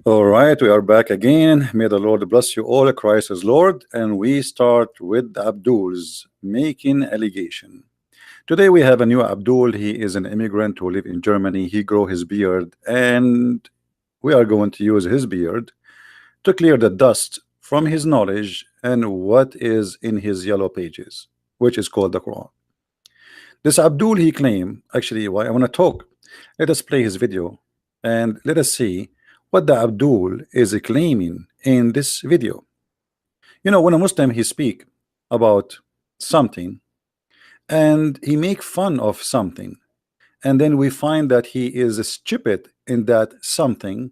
All right, we are back again. May the Lord bless you all. Christ is Lord. And we start with Abdul's making allegation. Today we have a new Abdul. He is an immigrant who live in Germany. He grow his beard, and we are going to use his beard to clear the dust from his knowledge and what is in his yellow pages, which is called the Quran. This Abdul, he claim, actually, why I want to talk. Let us play his video and let us see what the Abdul is claiming in this video. You know, when a Muslim he speak about something and he make fun of something, and then we find that he is stupid in that something,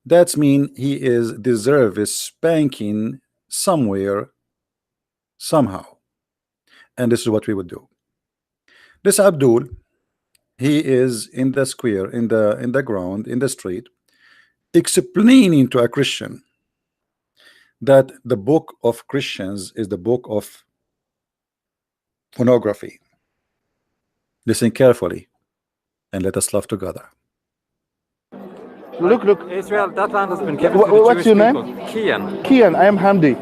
that's mean he is deserves spanking somewhere somehow. And this is what we would do. This Abdul, he is in the square, in the ground, in the street, explaining to a Christian that the book of Christians is the book of pornography. Listen carefully and let us laugh together. Look. Israel, that land has been given to the What's Jewish your name? people. Kian. Kian, I am Hamdi.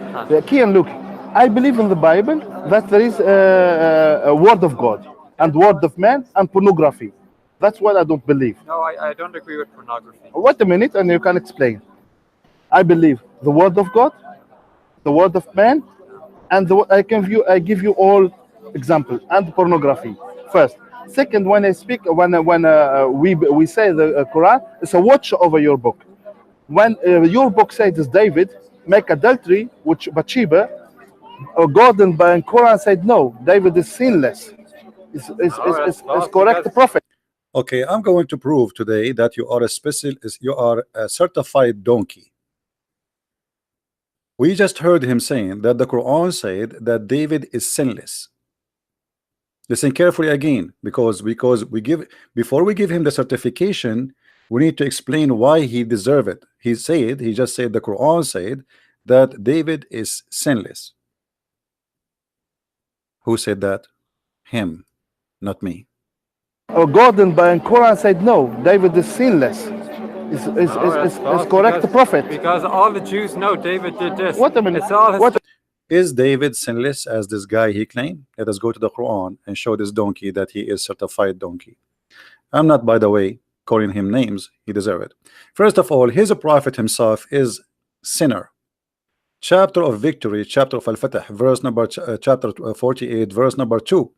Kian, look, I believe in the Bible that there is a word of God and word of man and pornography. That's what I don't believe. No, I don't agree with pornography. Wait a minute and you can explain. I believe the word of God, the word of man, and I give you all examples and pornography first. Second, when I speak, when we say the Quran, it's a watch over your book. When your book says David make adultery with Bathsheba, God and Quran said no, David is sinless. Is correct because prophet. Okay, I'm going to prove today that you are a certified donkey. We just heard him saying that the Quran said that David is sinless. Listen carefully again, because we give, before we give him the certification, we need to explain why he deserve it. He just said the Quran said that David is sinless. Who said that? Him, not me. God and Quran said no, David is sinless. Is correct prophet. Because all the Jews know David did this. What a minute. It's all his Is David sinless as this guy he claimed? Let us go to the Quran and show this donkey that he is certified donkey. I'm not, by the way, calling him names. He deserves it. First of all, his prophet himself is sinner. Chapter of victory, chapter of Al-Fatah, verse number chapter 48, verse number 2.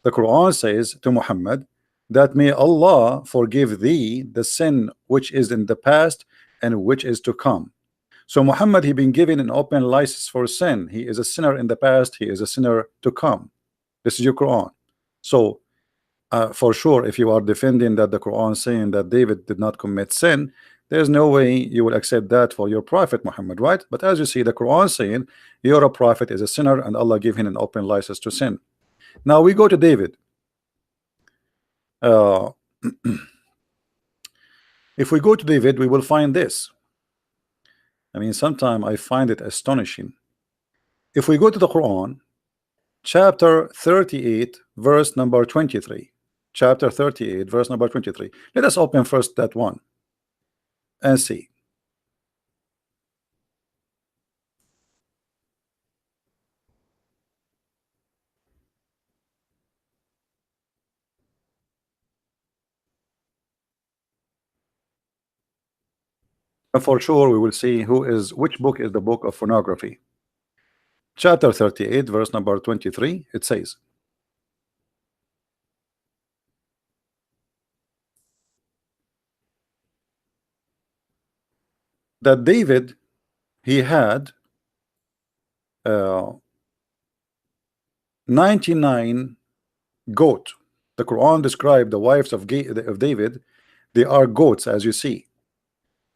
The Quran says to Muhammad that may Allah forgive thee the sin which is in the past and which is to come. So Muhammad, he been given an open license for sin. He is a sinner in the past, he is a sinner to come. This is your Quran. So for sure, if you are defending that the Quran saying that David did not commit sin, there's no way you will accept that for your prophet Muhammad, right? But as you see, the Quran saying your prophet is a sinner and Allah gave him an open license to sin. Now we go to David. If we go to David, we will find this. I mean, sometimes I find it astonishing. If we go to the Quran, chapter 38, verse number 23. Chapter 38, verse number 23. Let us open first that one and see. And for sure we will see which book is the book of pornography. Chapter 38, verse number 23, it says, that David, he had 99 goat. The Quran described the wives of David, they are goats, as you see.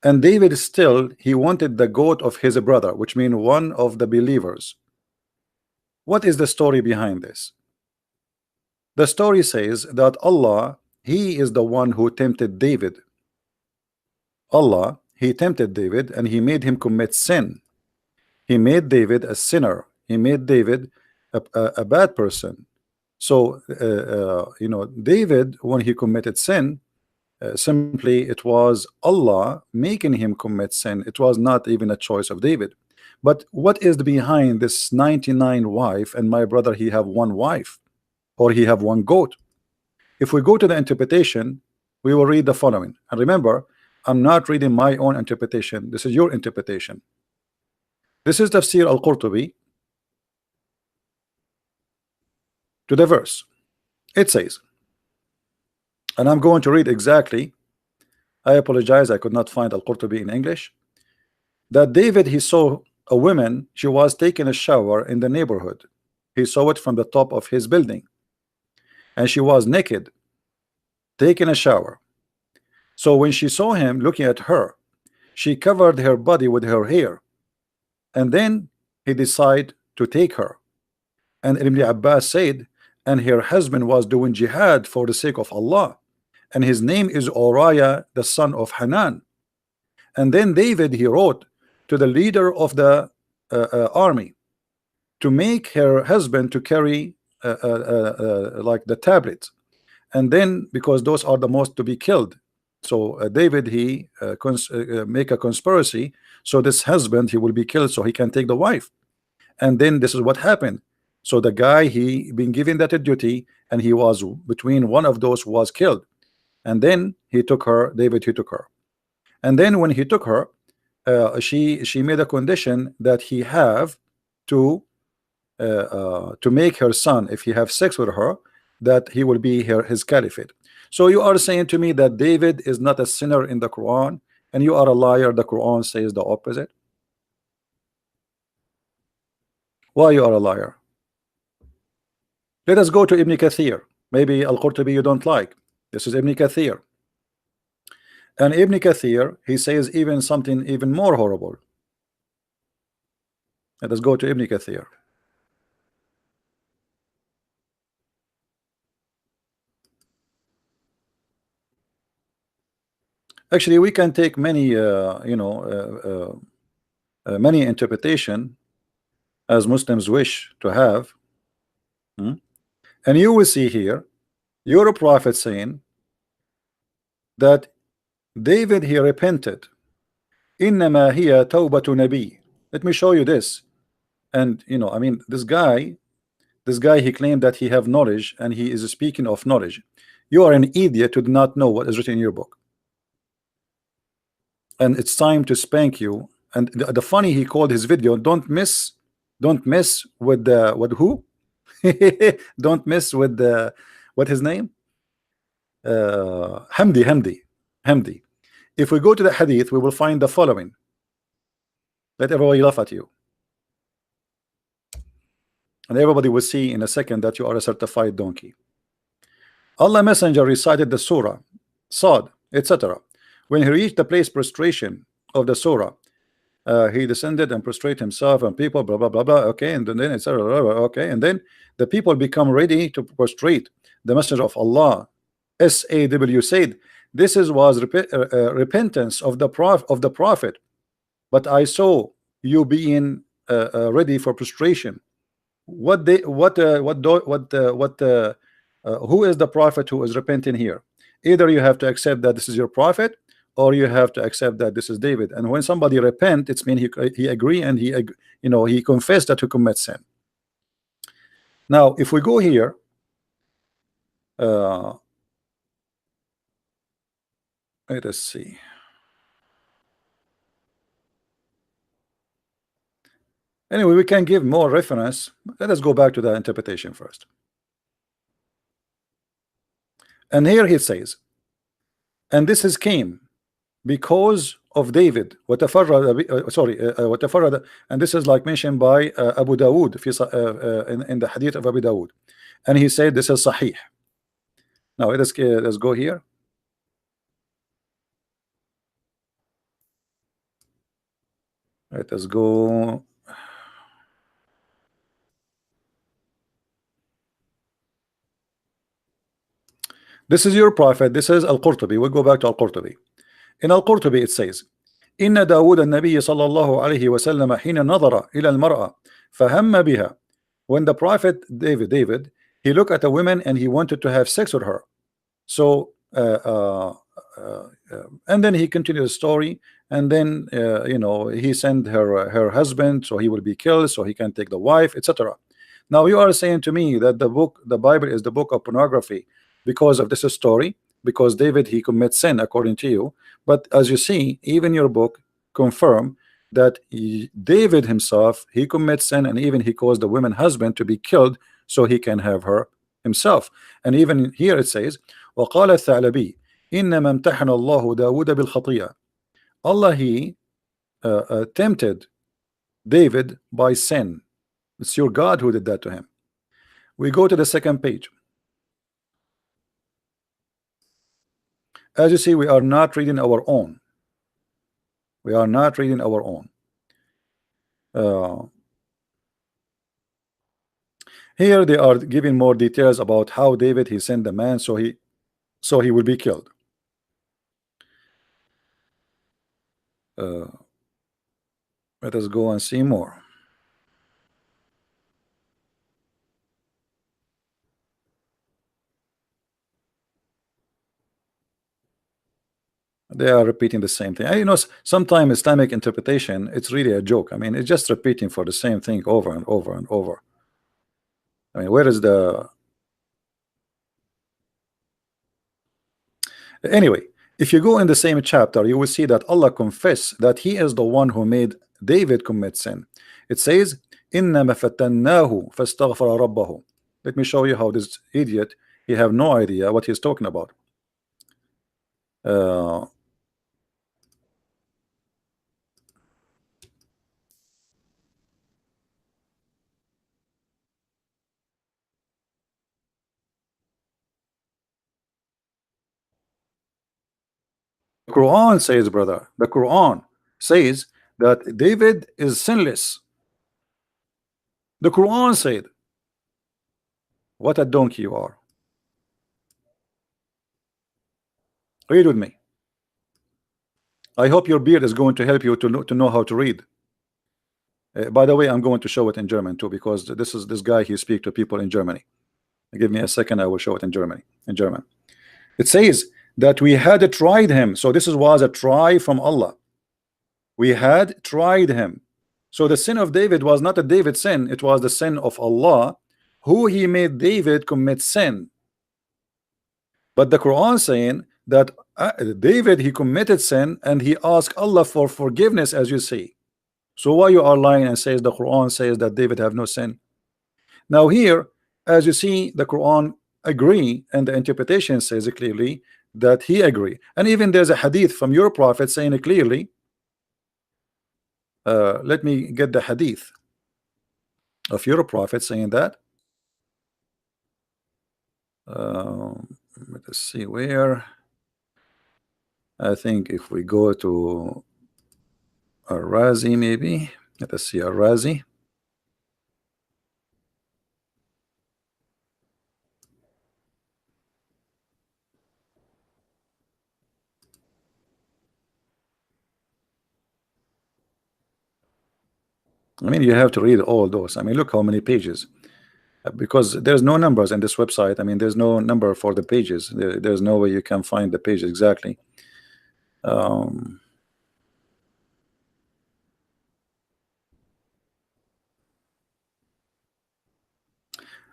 And David still, he wanted the goat of his brother, which means one of the believers. What is the story behind this? The story says that Allah, he is the one who tempted David. Allah, he tempted David and he made him commit sin. He made David a sinner. He made David a bad person. So you know, David, when he committed sin, Simply, it was Allah making him commit sin. It was not even a choice of David. But what is behind this 99 wife, and my brother, he have one wife, or he have one goat? If we go to the interpretation, we will read the following. And remember, I'm not reading my own interpretation. This is your interpretation. This is Tafsir al-Qurtubi to the verse. It says, and I'm going to read exactly. I apologize, I could not find al-Qurtubi in English. That David, he saw a woman, she was taking a shower in the neighborhood. He saw it from the top of his building, and she was naked, taking a shower. So when she saw him looking at her, she covered her body with her hair, and then he decided to take her. And Ibn Abbas said, and her husband was doing jihad for the sake of Allah, and his name is Uriah, the son of Hanan. And then David, he wrote to the leader of the army to make her husband to carry like the tablets, and then because those are the most to be killed. So David, he make a conspiracy, so this husband, he will be killed so he can take the wife. And then this is what happened. So the guy, he been given that duty, and he was between one of those who was killed. And then he took her, David, he took her. And then when he took her, she made a condition that he have to make her son, if he have sex with her, that he will be his caliphate. So you are saying to me that David is not a sinner in the Quran, and you are a liar. The Quran says the opposite. Why you are a liar? Let us go to Ibn Kathir. Maybe Al-Qurtubi you don't like. This is Ibn Kathir. And Ibn Kathir, he says even something even more horrible. Let us go to Ibn Kathir. Actually, we can take many, many interpretation as Muslims wish to have. And you will see here, your prophet saying that David, he repented. Innama hiya tawbatu nabi. Let me show you this. And I mean, this guy, he claimed that he have knowledge, and he is speaking of knowledge. You are an idiot to not know what is written in your book. And it's time to spank you. And the funny, he called his video, don't mess with the who? Don't mess with the what his name? Hamdi. If we go to the hadith, we will find the following. Let everybody laugh at you, and everybody will see in a second that you are a certified donkey. Allah Messenger recited the surah, Sad, etc. When he reached the place prostration of the surah, he descended and prostrate himself, and people blah blah blah blah. Okay, and then etc. Okay, and then the people become ready to prostrate. The Messenger of Allah, SAW, said, "This was repentance of the prophet, but I saw you being ready for prostration. Who is the prophet who is repenting here? Either you have to accept that this is your prophet, or you have to accept that this is David. And when somebody repent, it's mean he agree, and he confessed that he commit sin. Now, if we go here, let us see. Anyway, we can give more reference. Let us go back to the interpretation first. And here he says, and this is came because of David. And this is like mentioned by Abu Dawood in the hadith of Abu Dawood. And he said this is Sahih. Now let's go here. Let us go. This is your prophet. This is Al-Qurtubi. We'll go back to Al-Qurtubi. In Al-Qurtubi it says, إن داود النبي صلى الله عليه وسلم حين نظر إلى المرأة فهم بها. When the prophet David, he looked at a woman and he wanted to have sex with her. So and then he continued the story, and then he sent her husband so he will be killed so he can take the wife, etc. Now you are saying to me that the Bible is the book of pornography because of this story, because David he commits sin according to you. But as you see, even your book confirm that David himself he commits sin, and even he caused the woman husband to be killed so he can have her himself. And even here it says وقال الثعلبي إنما امتحن الله داود بالخطيئة. Allah he tempted David by sin. It's your God who did that to him. We go to the second page. As you see, we are not reading our own. We are not reading our own. Here they are giving more details about how David he sent the man so he will be killed. Let us go and see more. They are repeating the same thing. Sometimes Islamic interpretation, it's really a joke. I mean, it's just repeating for the same thing over and over and over. I mean, where is the... Anyway, if you go in the same chapter, you will see that Allah confess that he is the one who made David commit sin. It says, إِنَّمَا فَتَنَّاهُ فَاسْتَغْفَرَ رَبَّهُ. Let me show you how this idiot, he have no idea what he's talking about. The Quran says, brother, the Quran says that David is sinless. The Quran said, what a donkey you are. Read with me. I hope your beard is going to help you to know how to read. By the way, I'm going to show it in German too, because this guy he speaks to people in Germany. Give me a second, I will show it in German. It says that we had tried him. So this was a try from Allah. We had tried him. So the sin of David was not a David sin, it was the sin of Allah, who he made David commit sin. But the Quran saying that David he committed sin and he asked Allah for forgiveness, as you see. So why you are lying and says the Quran says that David have no sin? Now here, as you see, the Quran agree, and the interpretation says clearly that he agree. And even there's a hadith from your prophet saying it clearly. Let me get the hadith of your prophet saying that. Let us see where. I think if we go to Ar-Razi, maybe. Let us see Ar-Razi. I mean, you have to read all those. I mean, look how many pages. Because there's no numbers in this website. I mean, there's no number for the pages. There's no way you can find the page exactly.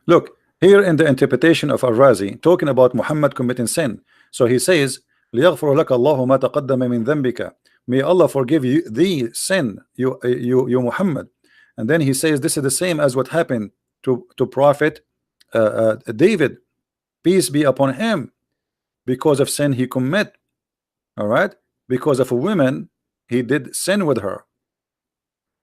Look, here in the interpretation of Ar-Razi, talking about Muhammad committing sin. So he says, لِيَغْفُرُ لَكَ اللَّهُ مَا تَقَدَّمَ مِنْ ذَنْبِكَ. May Allah forgive you the sin, you Muhammad. And then he says this is the same as what happened to Prophet David, peace be upon him, because of sin he commit. All right, because of a woman he did sin with her.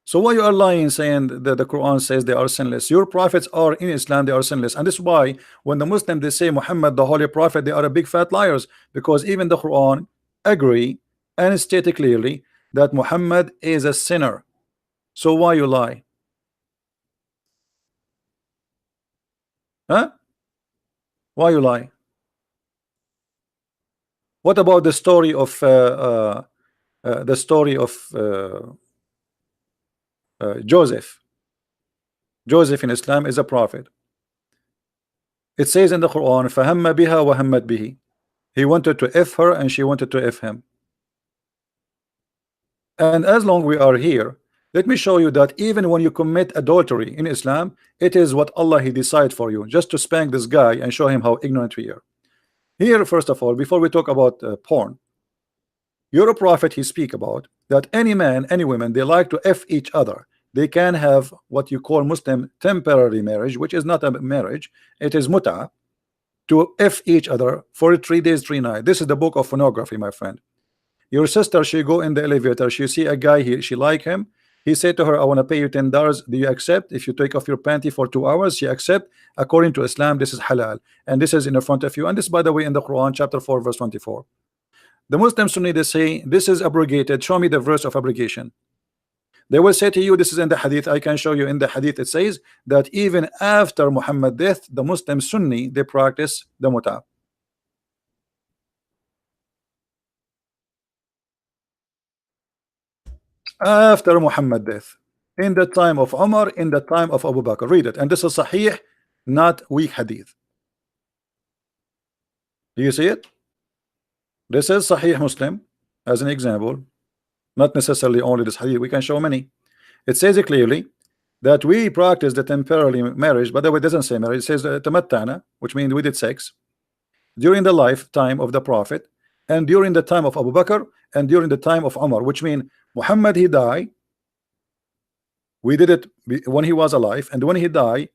So why you are lying saying that the Quran says they are sinless? Your prophets are in Islam, they are sinless. And this is why when the Muslims they say Muhammad the holy prophet, they are a big fat liars, because even the Quran agree and state clearly that Muhammad is a sinner. So why you lie? Huh? Why you lie? What about the story of Joseph? Joseph in Islam is a prophet. It says in the Quran, فَهَمَّ بِهَا وَهَمَّتْ بِهِ. He wanted to F her and she wanted to F him. And as long we are here, let me show you that even when you commit adultery in Islam, it is what Allah He decide for you, just to spank this guy and show him how ignorant we are. Here, first of all, before we talk about porn, your prophet he speak about that any man, any woman, they like to F each other. They can have what you call Muslim temporary marriage, which is not a marriage, it is muta, to F each other for 3 days, 3 nights. This is the book of pornography, my friend. Your sister, she go in the elevator, she see a guy here, she like him. He said to her, I want to pay you $10. Do you accept? If you take off your panty for 2 hours, she accept. According to Islam, this is halal. And this is in front of you. And this, by the way, in the Quran, chapter 4, verse 24. The Muslims Sunni, they say, this is abrogated. Show me the verse of abrogation. They will say to you, this is in the hadith. I can show you in the hadith. It says that even after Muhammad's death, the Muslim Sunni, they practice the muta. After Muhammad's death, in the time of Umar, in the time of Abu Bakr. Read it. And this is sahih, not weak hadith. Do you see it? This is Sahih Muslim as an example, not necessarily only this hadith. We can show many. It says it clearly that we practice the temporary marriage. By the way, it doesn't say marriage. It says tamattana, which means we did sex during the lifetime of the Prophet, and during the time of Abu Bakr, and during the time of Umar, which means Muhammad he died. We did it when he was alive, and when he died,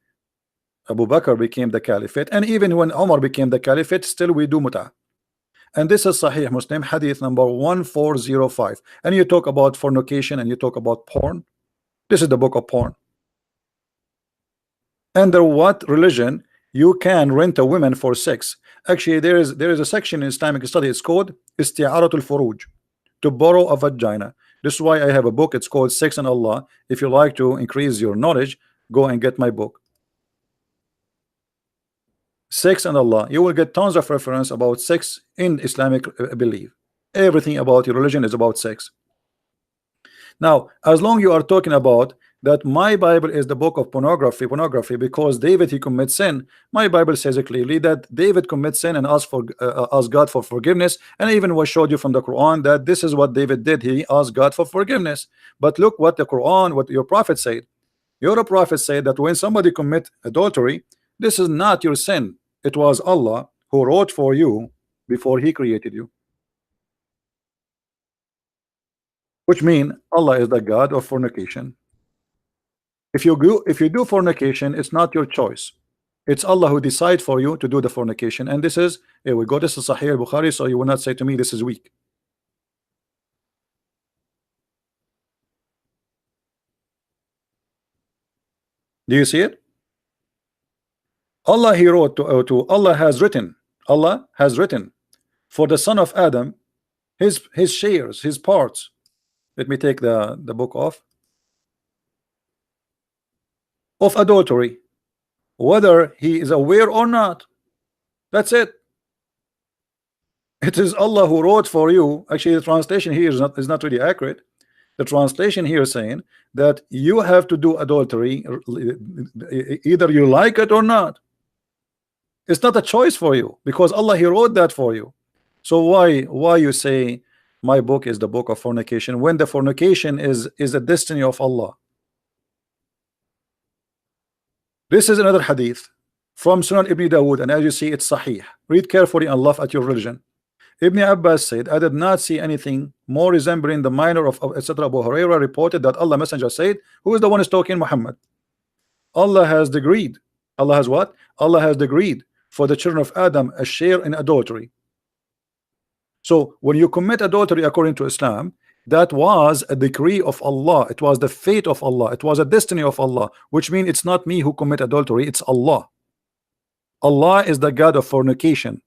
Abu Bakr became the caliphate, and even when Umar became the caliphate, still we do muta. And this is Sahih Muslim, hadith number 1405. And you talk about fornication and you talk about porn. This is the book of porn. Under what religion you can rent a woman for sex? Actually, there is a section in Islamic study. It's called Isti'aratul Furuj, to borrow a vagina. This is why I have a book. It's called Sex and Allah. If you like to increase your knowledge, go and get my book. Sex and Allah. You will get tons of reference about sex in Islamic belief. Everything about your religion is about sex. Now, as long you are talking about that my Bible is the book of pornography because David he commits sin, my Bible says it clearly that David commits sin and asked God for forgiveness, and I even was showed you from the Quran that this is what David did. He asked God for forgiveness. But look what the Quran, what your prophet said. Your prophet said that when somebody commit adultery, this is not your sin. It was Allah who wrote for you before he created you. Which means Allah is the God of fornication. If you do fornication, it's not your choice. It's Allah who decide for you to do the fornication. And this is, here we go, this is Sahih al-Bukhari, so you will not say to me this is weak. Do you see it? Allah he wrote to Allah has written for the son of Adam his shares, his parts. Let me take the book off. Of adultery, whether he is aware or not. That's it. It is Allah who wrote for you. Actually, the translation here is not really accurate. The translation here is saying that you have to do adultery either you like it or not. It's not a choice for you because Allah he wrote that for you. So why you say my book is the book of fornication when the fornication is a destiny of Allah? This is another hadith from Sunan Ibn Dawood, and as you see, it's Sahih. Read carefully and laugh at your religion. Ibn Abbas said, I did not see anything more resembling the minor of etc. Abu Hurairah reported that Allah Messenger said, who is the one who's talking? Muhammad. Allah has decreed. Allah has what? Allah has decreed for the children of Adam a share in adultery. So when you commit adultery according to Islam, that was a decree of Allah. It was the fate of Allah. It was a destiny of Allah, which means it's not me who commit adultery, it's Allah. Allah is the God of fornication.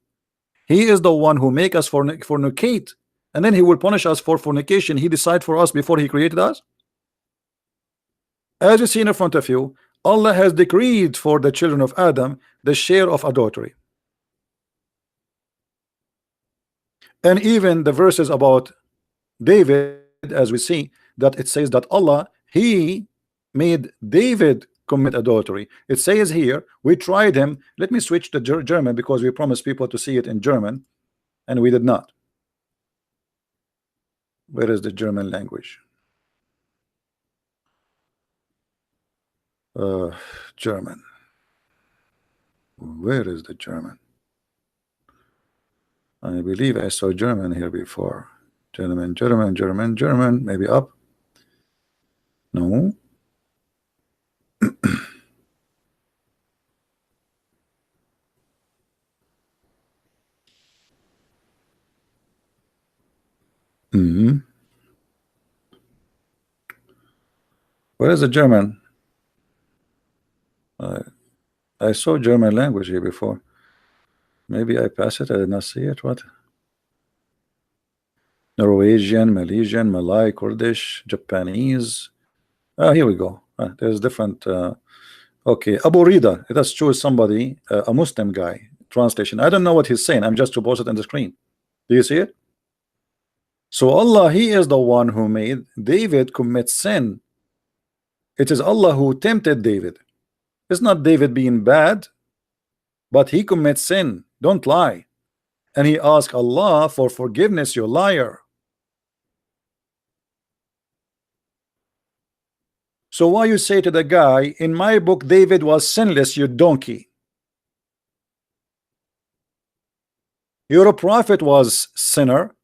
He is the one who make us fornicate, and then he will punish us for fornication. He decided for us before he created us. As you see in front of you, Allah has decreed for the children of Adam the share of adultery. And even the verses about David, as we see, that it says that Allah he made David commit adultery. It says here, we tried him. Let me switch to German because we promised people to see it in German. and we did not. Where is the German language? German. Where is the German? I believe I saw German here before. German, German, German, German. Maybe up. No. Where is the German? I saw German language here before. Maybe I passed it. I did not see it. What? Norwegian, Malaysian, Malay, Kurdish, Japanese. Here we go. There's different. Okay, Abu Rida. Let's choose somebody, a Muslim guy. Translation. I don't know what he's saying. I'm just to post it on the screen. Do you see it? So Allah, He is the one who made David commit sin. It is Allah who tempted David. It's not David being bad, but he commits sin. Don't lie. And he asked Allah for forgiveness, you liar. So why you say to the guy, in my book David was sinless, you donkey? Your prophet was sinner,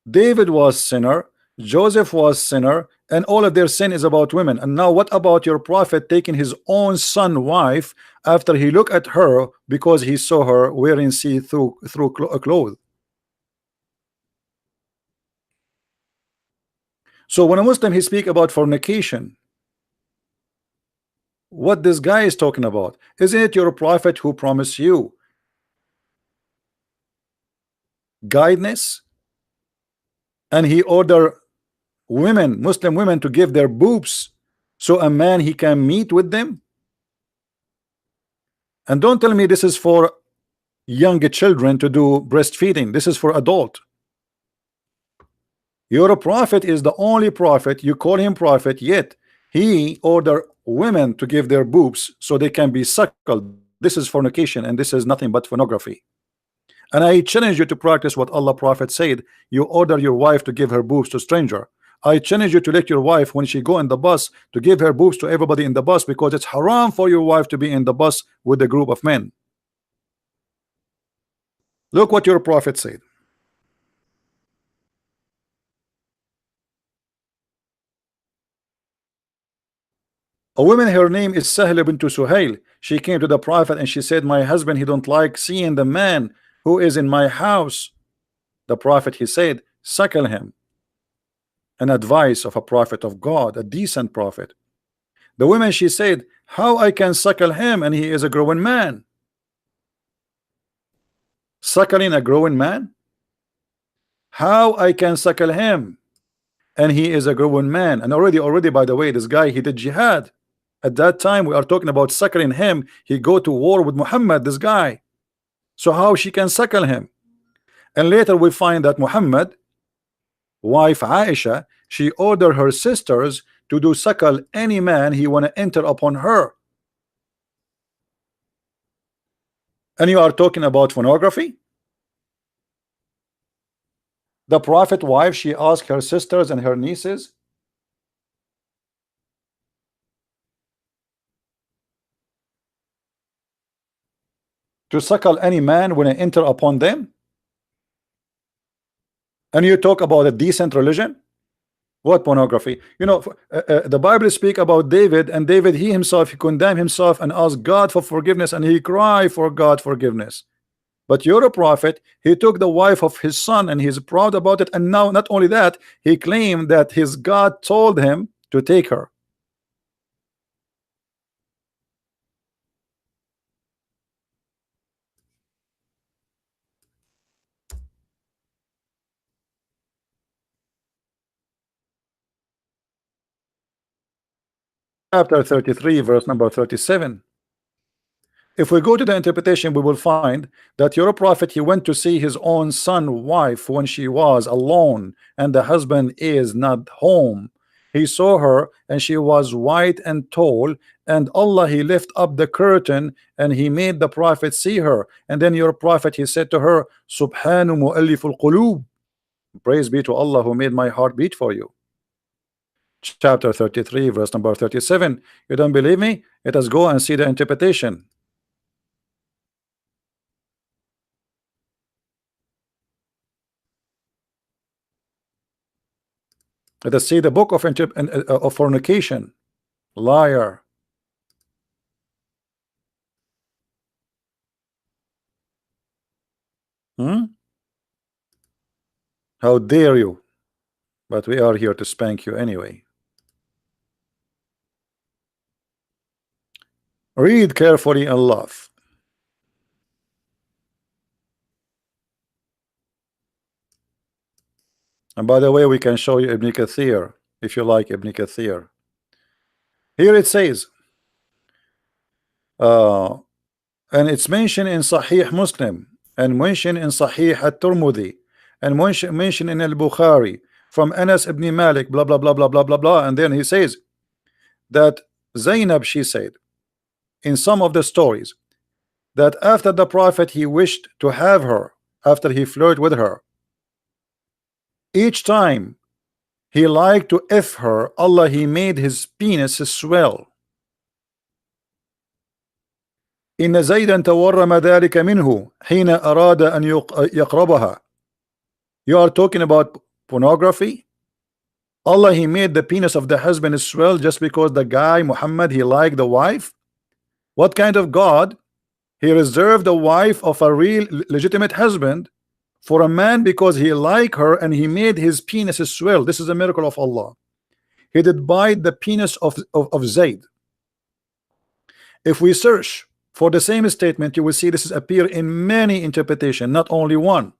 David was sinner, Joseph was sinner, and all of their sin is about women. And now what about your prophet taking his own son wife after he looked at her because he saw her wearing see-through clothes? So when a Muslim he speak about fornication, what this guy is talking about, isn't it your prophet who promised you guidance, and he ordered women, Muslim women, to give their boobs so a man he can meet with them? And don't tell me this is for younger children to do breastfeeding. This is for adult. Your prophet is the only prophet, you call him prophet, yet he ordered women to give their boobs so they can be suckled. This is fornication, and this is nothing but pornography. And I challenge you to practice what Allah prophet said. You order your wife to give her boobs to stranger. I challenge you to let your wife, when she go in the bus, to give her boobs to everybody in the bus, because it's haram for your wife to be in the bus with a group of men. Look what your prophet said. A woman, her name is Sahla bint Suhail. She came to the prophet and she said, my husband, he don't like seeing the man who is in my house. The prophet, he said, suckle him. An advice of a prophet of God, a decent prophet. The woman, she said, how I can suckle him and he is a growing man? Suckling a growing man? How I can suckle him and he is a growing man? And already by the way, this guy, he did jihad. At that time we are talking about suckling him. He go to war with Muhammad, this guy. So how she can suckle him? And later we find that Muhammad wife Aisha, she ordered her sisters to do suckle any man he want to enter upon her. And you are talking about pornography? The prophet wife, she asked her sisters and her nieces to suckle any man when I enter upon them. And you talk about a decent religion? What pornography? You know, the Bible speak about David, and David, he himself, he condemned himself and asked God for forgiveness, and he cried for God forgiveness. But you're a prophet, he took the wife of his son and he's proud about it. And now not only that, he claimed that his God told him to take her. Chapter 33, verse number 37. If we go to the interpretation, we will find that your prophet, he went to see his own son wife when she was alone and the husband is not home. he saw her and she was white and tall, and Allah he lift up the curtain and he made the prophet see her, and then your prophet he said to her, Subhanu mu'alliful qulub, praise be to Allah who made my heart beat for you. Chapter 33 verse number 37. You don't believe me? Let us go and see the interpretation. Let us see the book of fornication. Liar. How dare you? But we are here to spank you anyway. Read carefully and laugh. And by the way, we can show you Ibn Kathir if you like Ibn Kathir. Here it says, and it's mentioned in Sahih Muslim, and mentioned in Sahih At-Tirmidhi, and mentioned in Al-Bukhari from Anas ibn Malik, blah blah blah blah blah blah blah. And then he says that Zainab, she said in some of the stories that after the Prophet he wished to have her, after he flirted with her, each time he liked to F her, Allah he made his penis swell. إن زيدا تورم ذلك منه حين أراد أن يقربها. You are talking about pornography? Allah he made the penis of the husband swell just because the guy Muhammad he liked the wife? What kind of God? He reserved the wife of a real legitimate husband for a man because he liked her, and he made his penis swell. This is a miracle of Allah. He did bite the penis of Zayd. If we search for the same statement, you will see this is appear in many interpretations, not only one.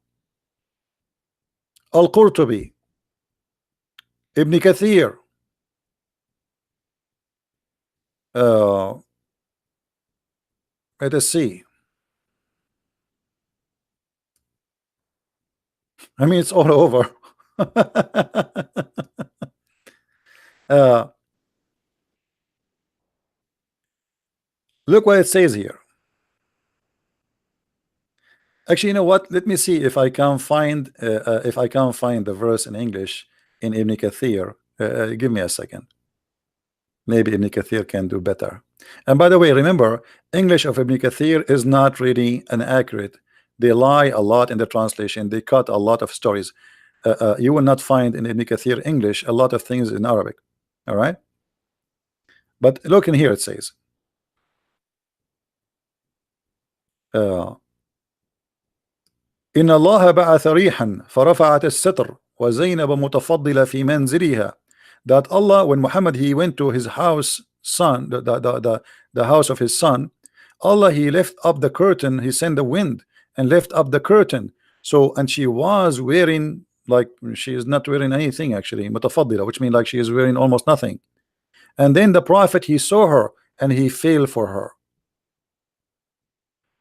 Al-Qurtubi, Ibn Kathir, let us see. I mean, it's all over. Look what it says here. Actually, you know what? Let me see if I can find the verse in English in Ibn Kathir. Give me a second. Maybe Ibn Kathir can do better. And by the way, remember, English of Ibn Kathir is not really an accurate. They lie a lot in the translation. They cut a lot of stories. You will not find in Ibn Kathir English a lot of things in Arabic. All right. But look in here, it says. إن الله بعث ريحا فرفعت الستر وزينب متفضلة في منزلها. That Allah, when Muhammad he went to his house son, the house of his son, Allah he left up the curtain. He sent the wind and left up the curtain. So, and she was wearing, like, she is not wearing anything actually, mutafaddila, which means like she is wearing almost nothing. And then the Prophet he saw her and he fell for her.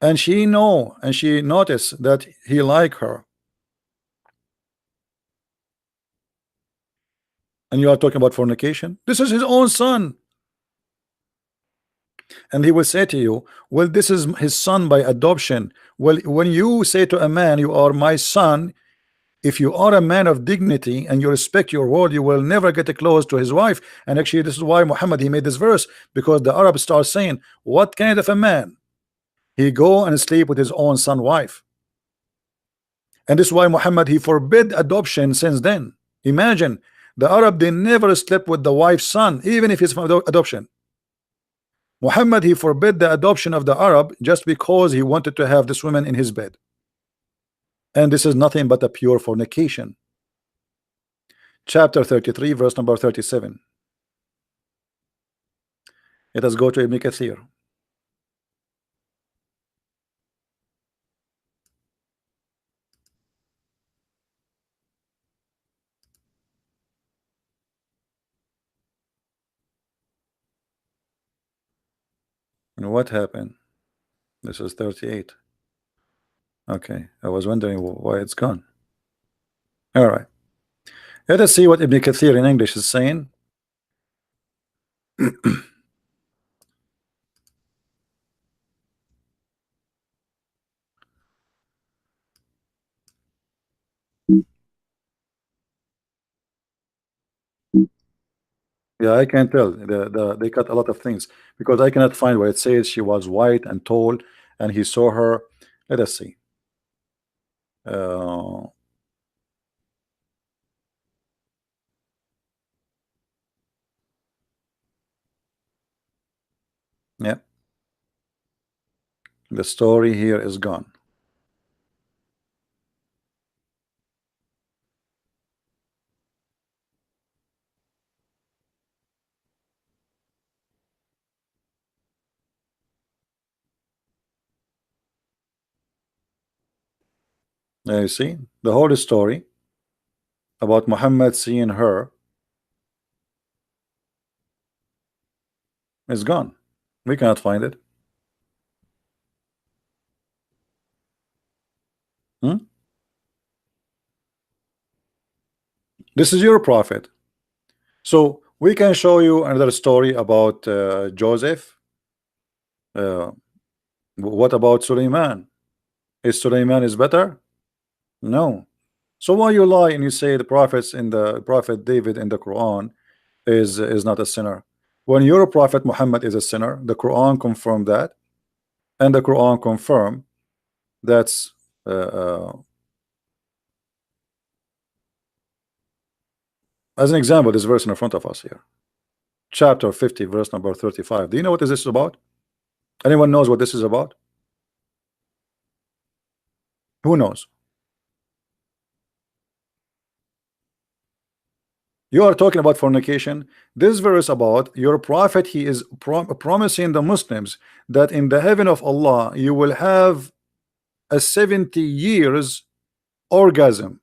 And she noticed that he liked her. And you are talking about fornication? This is his own son. And he will say to you, well, this is his son by adoption. Well, when you say to a man, you are my son, if you are a man of dignity and you respect your word, you will never get close to his wife. And actually, this is why Muhammad he made this verse, because the Arabs start saying, what kind of a man? He go and sleep with his own son wife. And this is why Muhammad he forbid adoption since then. Imagine, the Arab, they never slept with the wife's son, even if it's from adoption. Muhammad he forbid the adoption of the Arab just because he wanted to have this woman in his bed. And this is nothing but a pure fornication. Chapter 33 verse number 37. Let us go to Ibn Kathir. And what happened? This is 38. Okay, I was wondering why it's gone. All right, let us see what Ibn Kathir in English is saying. Yeah, I can tell. They cut a lot of things because I cannot find where it says she was white and tall and he saw her. Let us see. Uh, yeah, the story here is gone. You see, the whole story about Muhammad seeing her is gone. We cannot find it. Hmm? This is your prophet. So we can show you another story about Joseph. What about Suleiman? Is Suleiman is better? No. So why you lie and you say the prophets in the prophet David in the Quran is not a sinner? When your prophet Muhammad is a sinner, the Quran confirmed that, and the Quran confirmed that's as an example, this verse in front of us here, chapter 50, verse number 35. Do you know what is this about? Anyone knows what this is about? Who knows? You are talking about fornication. This verse about your prophet, he is promising the Muslims that in the heaven of Allah you will have a 70 years orgasm.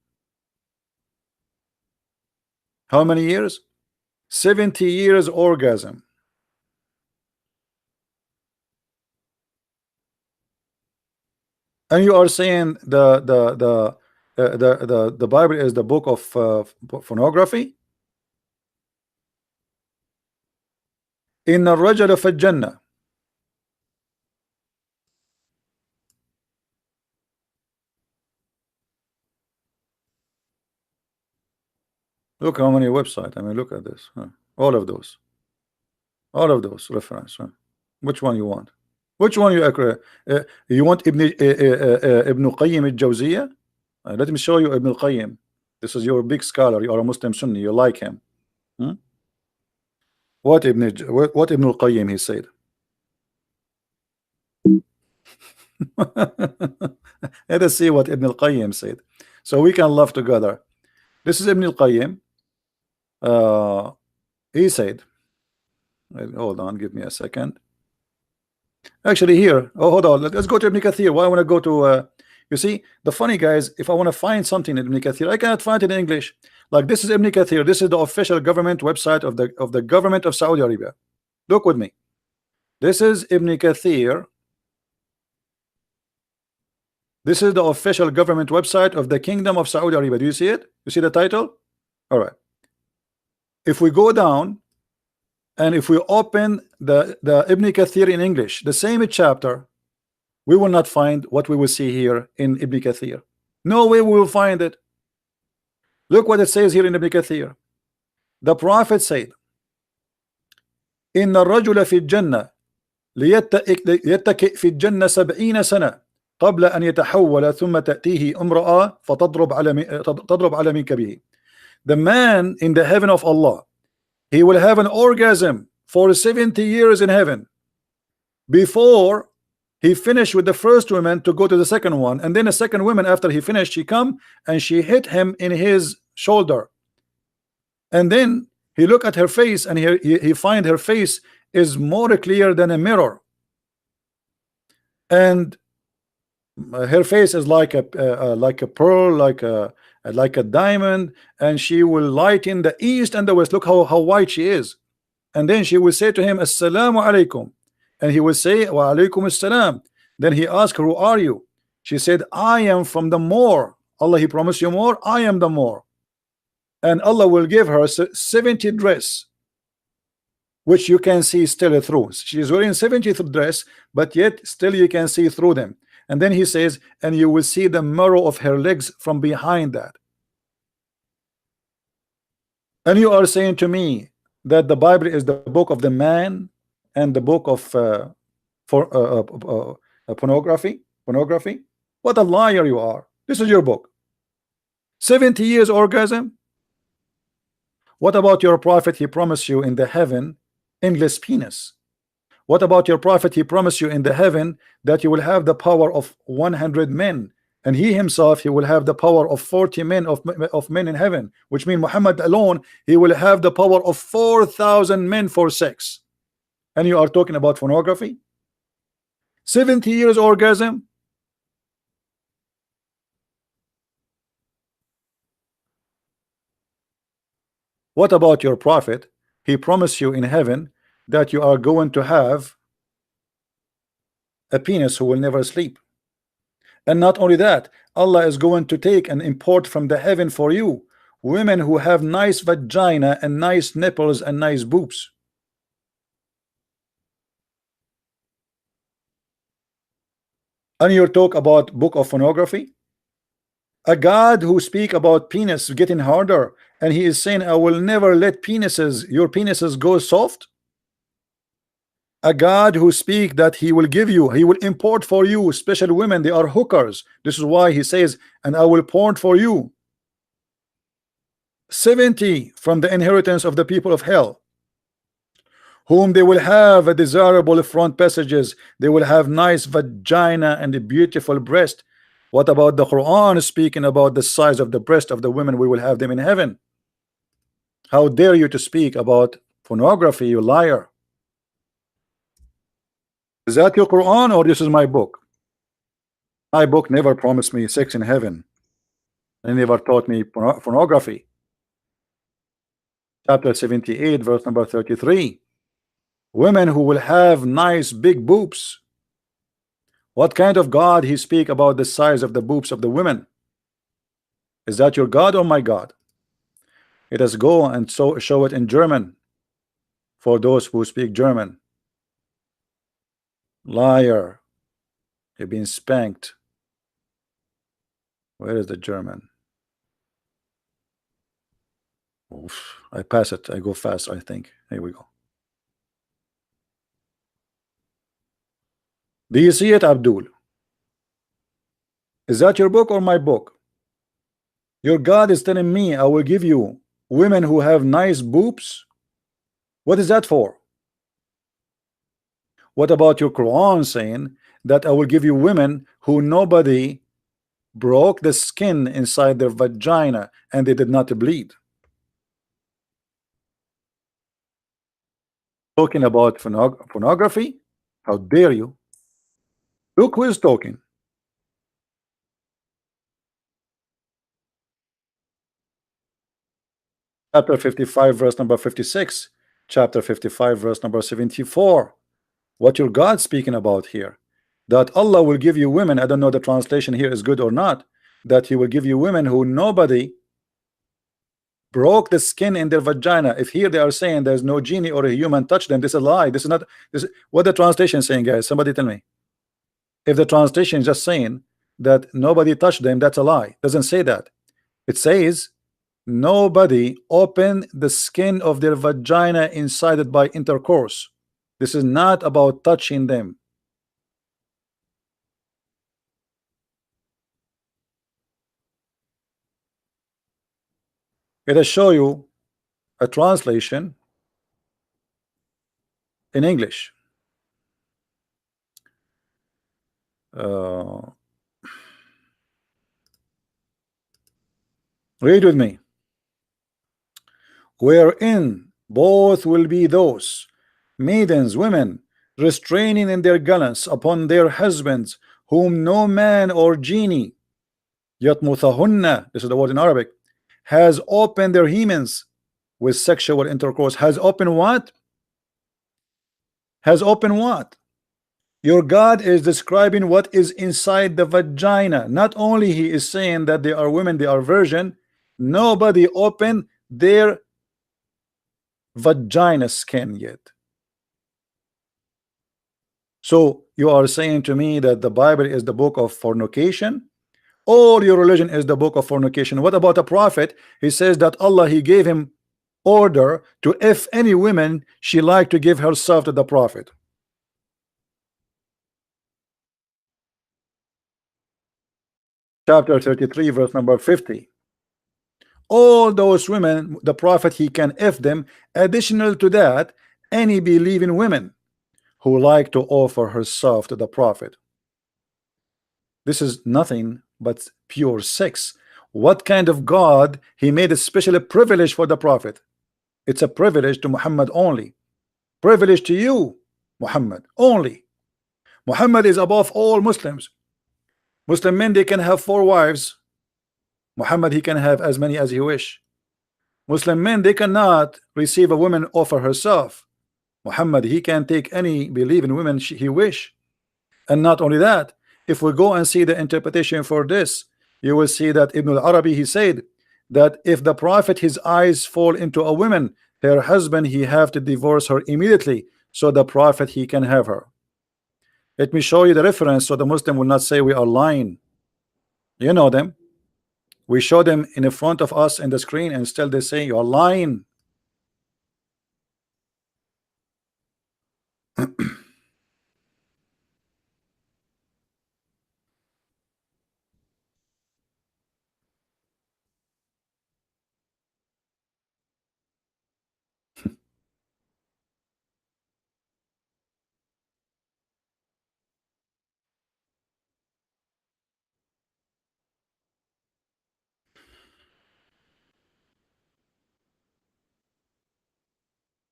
How many years? 70 years orgasm. And you are saying the Bible is the book of pornography. إن الرجل في الجنة. Look how many websites. I mean, look at this. All of those reference. Which one you want? Which one you agree? You want Ibn Qayyim al-Jawziyah? Let me show you Ibn Qayyim. This is your big scholar. You are a Muslim Sunni. You like him. What Ibn Qayyim he said? Let us see what Ibn Qayyim said, so we can love together. This is Ibn Qayyim. He said, hold on, give me a second. Actually, here, hold on, let's go to Ibn Kathir. Why I want to go to you see, the funny guys, if I want to find something in Ibn Kathir, I cannot find it in English. Like this is Ibn Kathir. This is the official government website of the government of Saudi Arabia. Look with me. This is Ibn Kathir. This is the official government website of the Kingdom of Saudi Arabia. Do you see it? You see the title? All right. If we go down and if we open the Ibn Kathir in English, the same chapter, we will not find what we will see here in Ibn Kathir. No way we will find it. Look what it says here in Ibn Kathir. The Prophet said, إن الرجل في الجنة ليتكئ في الجنة 70 سنة قبل أن يتحول ثم تأتيه امرأة تضرب على منكبه. The man in the heaven of Allah, he will have an orgasm for 70 years in heaven before he finished with the first woman to go to the second one, and then the second woman after he finished, she come and she hit him in his shoulder, and then he look at her face and he find her face is more clear than a mirror, and her face is like a pearl, like a diamond, and she will light in the east and the west. Look how white she is. And then she will say to him, Assalamu alaikum, and he will say, Wa alaikum assalam. Then he asked her, who are you? She said, I am from the more. Allah, he promised you more. I am the more. And Allah will give her 70 dress which you can see still through. She is wearing 70th dress, but yet still you can see through them. And then he says, and you will see the marrow of her legs from behind that. And you are saying to me that the Bible is the book of the man and the book of pornography? What a liar you are. This is your book. 70 years orgasm. What about your prophet? He promised you in the heaven endless penis. What about your prophet? He promised you in the heaven that you will have the power of 100 men, and he himself, he will have the power of 40 men of men in heaven, which means Muhammad alone, he will have the power of 4,000 men for sex. And you are talking about pornography? 70 years orgasm. What about your prophet? He promised you in heaven that you are going to have a penis who will never sleep. And not only that, Allah is going to take and import from the heaven for you women who have nice vagina and nice nipples and nice boobs. And you talk about book of pornography? A God who speak about penis getting harder, and he is saying, I will never let your penises go soft. A God who speak that he will give you, he will import for you special women, they are hookers. This is why he says, and I will porn for you 70 from the inheritance of the people of hell, whom they will have a desirable front passages, they will have nice vagina and a beautiful breast. What about the Quran speaking about the size of the breast of the women? We will have them in heaven. How dare you to speak about pornography, you liar? Is that your Quran or this is my book? My book never promised me sex in heaven. It never taught me pornography. Chapter 78 verse number 33. Women who will have nice big boobs. What kind of God he speak about the size of the boobs of the women? Is that your God or my God? Let us go and show it in German for those who speak German. Liar. You've been spanked. Where is the German? Oof, I pass it. I go fast, I think. Here we go. Do you see it, Abdul? Is that your book or my book? Your God is telling me I will give you women who have nice boobs. What is that for? What about your Quran saying that I will give you women who nobody broke the skin inside their vagina and they did not bleed? Talking about pornography? How dare you? Look who is talking. Chapter 55 verse number 56, chapter 55 verse number 74. What your God speaking about here? That Allah will give you women, I don't know the translation here is good or not, that he will give you women who nobody broke the skin in their vagina. If here they are saying there's no genie or a human touch them, this is a lie. This is not this. What the translation is saying, guys? Somebody tell me. If the translation is just saying that nobody touched them, that's a lie. It doesn't say that. It says nobody opened the skin of their vagina inside it by intercourse. This is not about touching them. Let us show you a translation in English. Read with me. Wherein both will be those maidens, women, restraining in their gallants upon their husbands, whom no man or genie, yatmuthahunna, this is the word in Arabic, has opened their hymens with sexual intercourse. Has opened what? Has opened what? Your God is describing what is inside the vagina. Not only he is saying that they are women, they are virgin. Nobody opened their vagina skin yet. So you are saying to me that the Bible is the book of fornication? All your religion is the book of fornication. What about a prophet? He says that Allah, he gave him order to, if any woman she like to give herself to the prophet. Chapter 33 verse number 50. All those women, the prophet, he can if them. Additional to that, any believing women who like to offer herself to the prophet. This is nothing but pure sex. What kind of God he made a special privilege for the prophet? It's a privilege to Muhammad only. Privilege to you, Muhammad, only. Muhammad is above all Muslims. Muslim men, they can have 4 wives. Muhammad, he can have as many as he wish. Muslim men, they cannot receive a woman offer herself. Muhammad, he can take any believing woman he wish. And not only that, if we go and see the interpretation for this, you will see that Ibn al-Arabi, he said that if the prophet, his eyes fall into a woman, her husband, he have to divorce her immediately, so the prophet, he can have her. Let me show you the reference so the Muslim will not say we are lying. You know them. We show them in front of us in the screen, and still they say you are lying.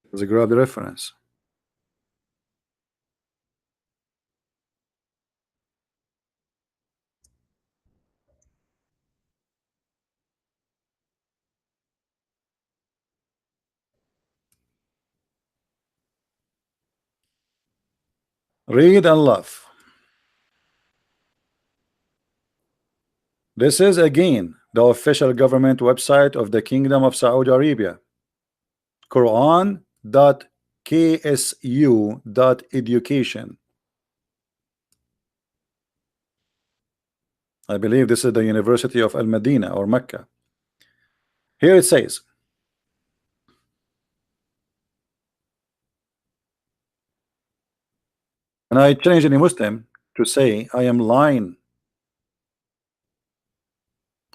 Let's grab the reference. Read and laugh. This is again the official government website of the Kingdom of Saudi Arabia. Quran.ksu.education. I believe this is the University of Al-Madinah or Mecca. Here it says, and I challenge any Muslim to say I am lying.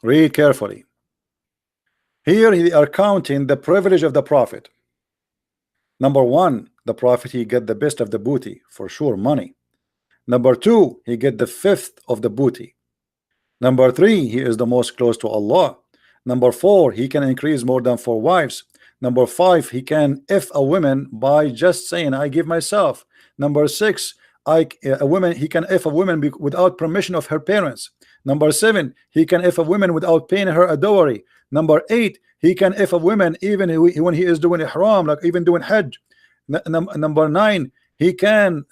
Read carefully. Here they are counting the privilege of the prophet. Number 1, the prophet, he get the best of the booty, for sure, money. Number 2, he get the fifth of the booty. Number 3, he is the most close to Allah. Number 4, he can increase more than 4 wives. Number 5, he can if a woman by just saying I give myself. Number 6, he can if a woman without permission of her parents. Number 7, he can if a woman without paying her a dowry. Number 8, he can if a woman even when he is doing ihram, like even doing hajj. Number 9, he can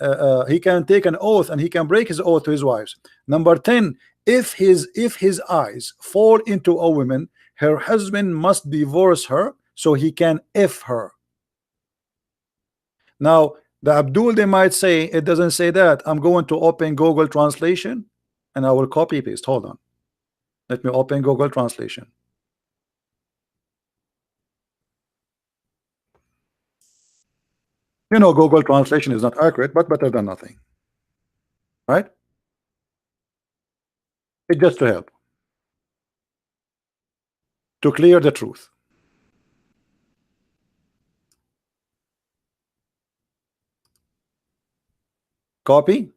take an oath and he can break his oath to his wives. Number 10, if his eyes fall into a woman, her husband must divorce her so he can if her. Now the Abdul, they might say it doesn't say that. I'm going to open Google Translation and I will copy paste. Hold on, let me open Google Translation. You know, Google Translation is not accurate, but better than nothing, right? It's just to help, to clear the truth. Copy.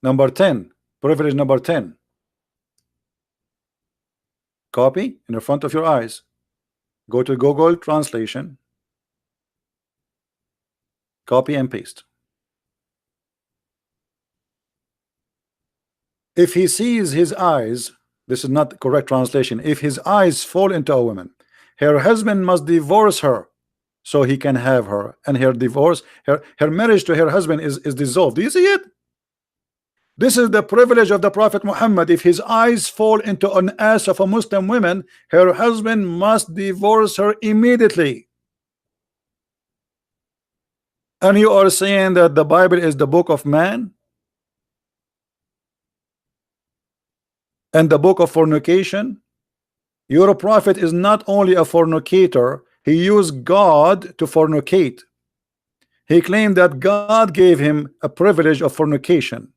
Number 10, privilege number 10. Copy in the front of your eyes. Go to Google Translation. Copy and paste. If he sees his eyes, this is not correct translation. If his eyes fall into a woman, her husband must divorce her so he can have her, and her divorce, her marriage to her husband is dissolved. Do you see it? This is the privilege of the Prophet Muhammad. If his eyes fall into an ass of a Muslim woman, her husband must divorce her immediately. And you are saying that the Bible is the book of man and the book of fornication? Your prophet is not only a fornicator, he used God to fornicate. He claimed that God gave him a privilege of fornication.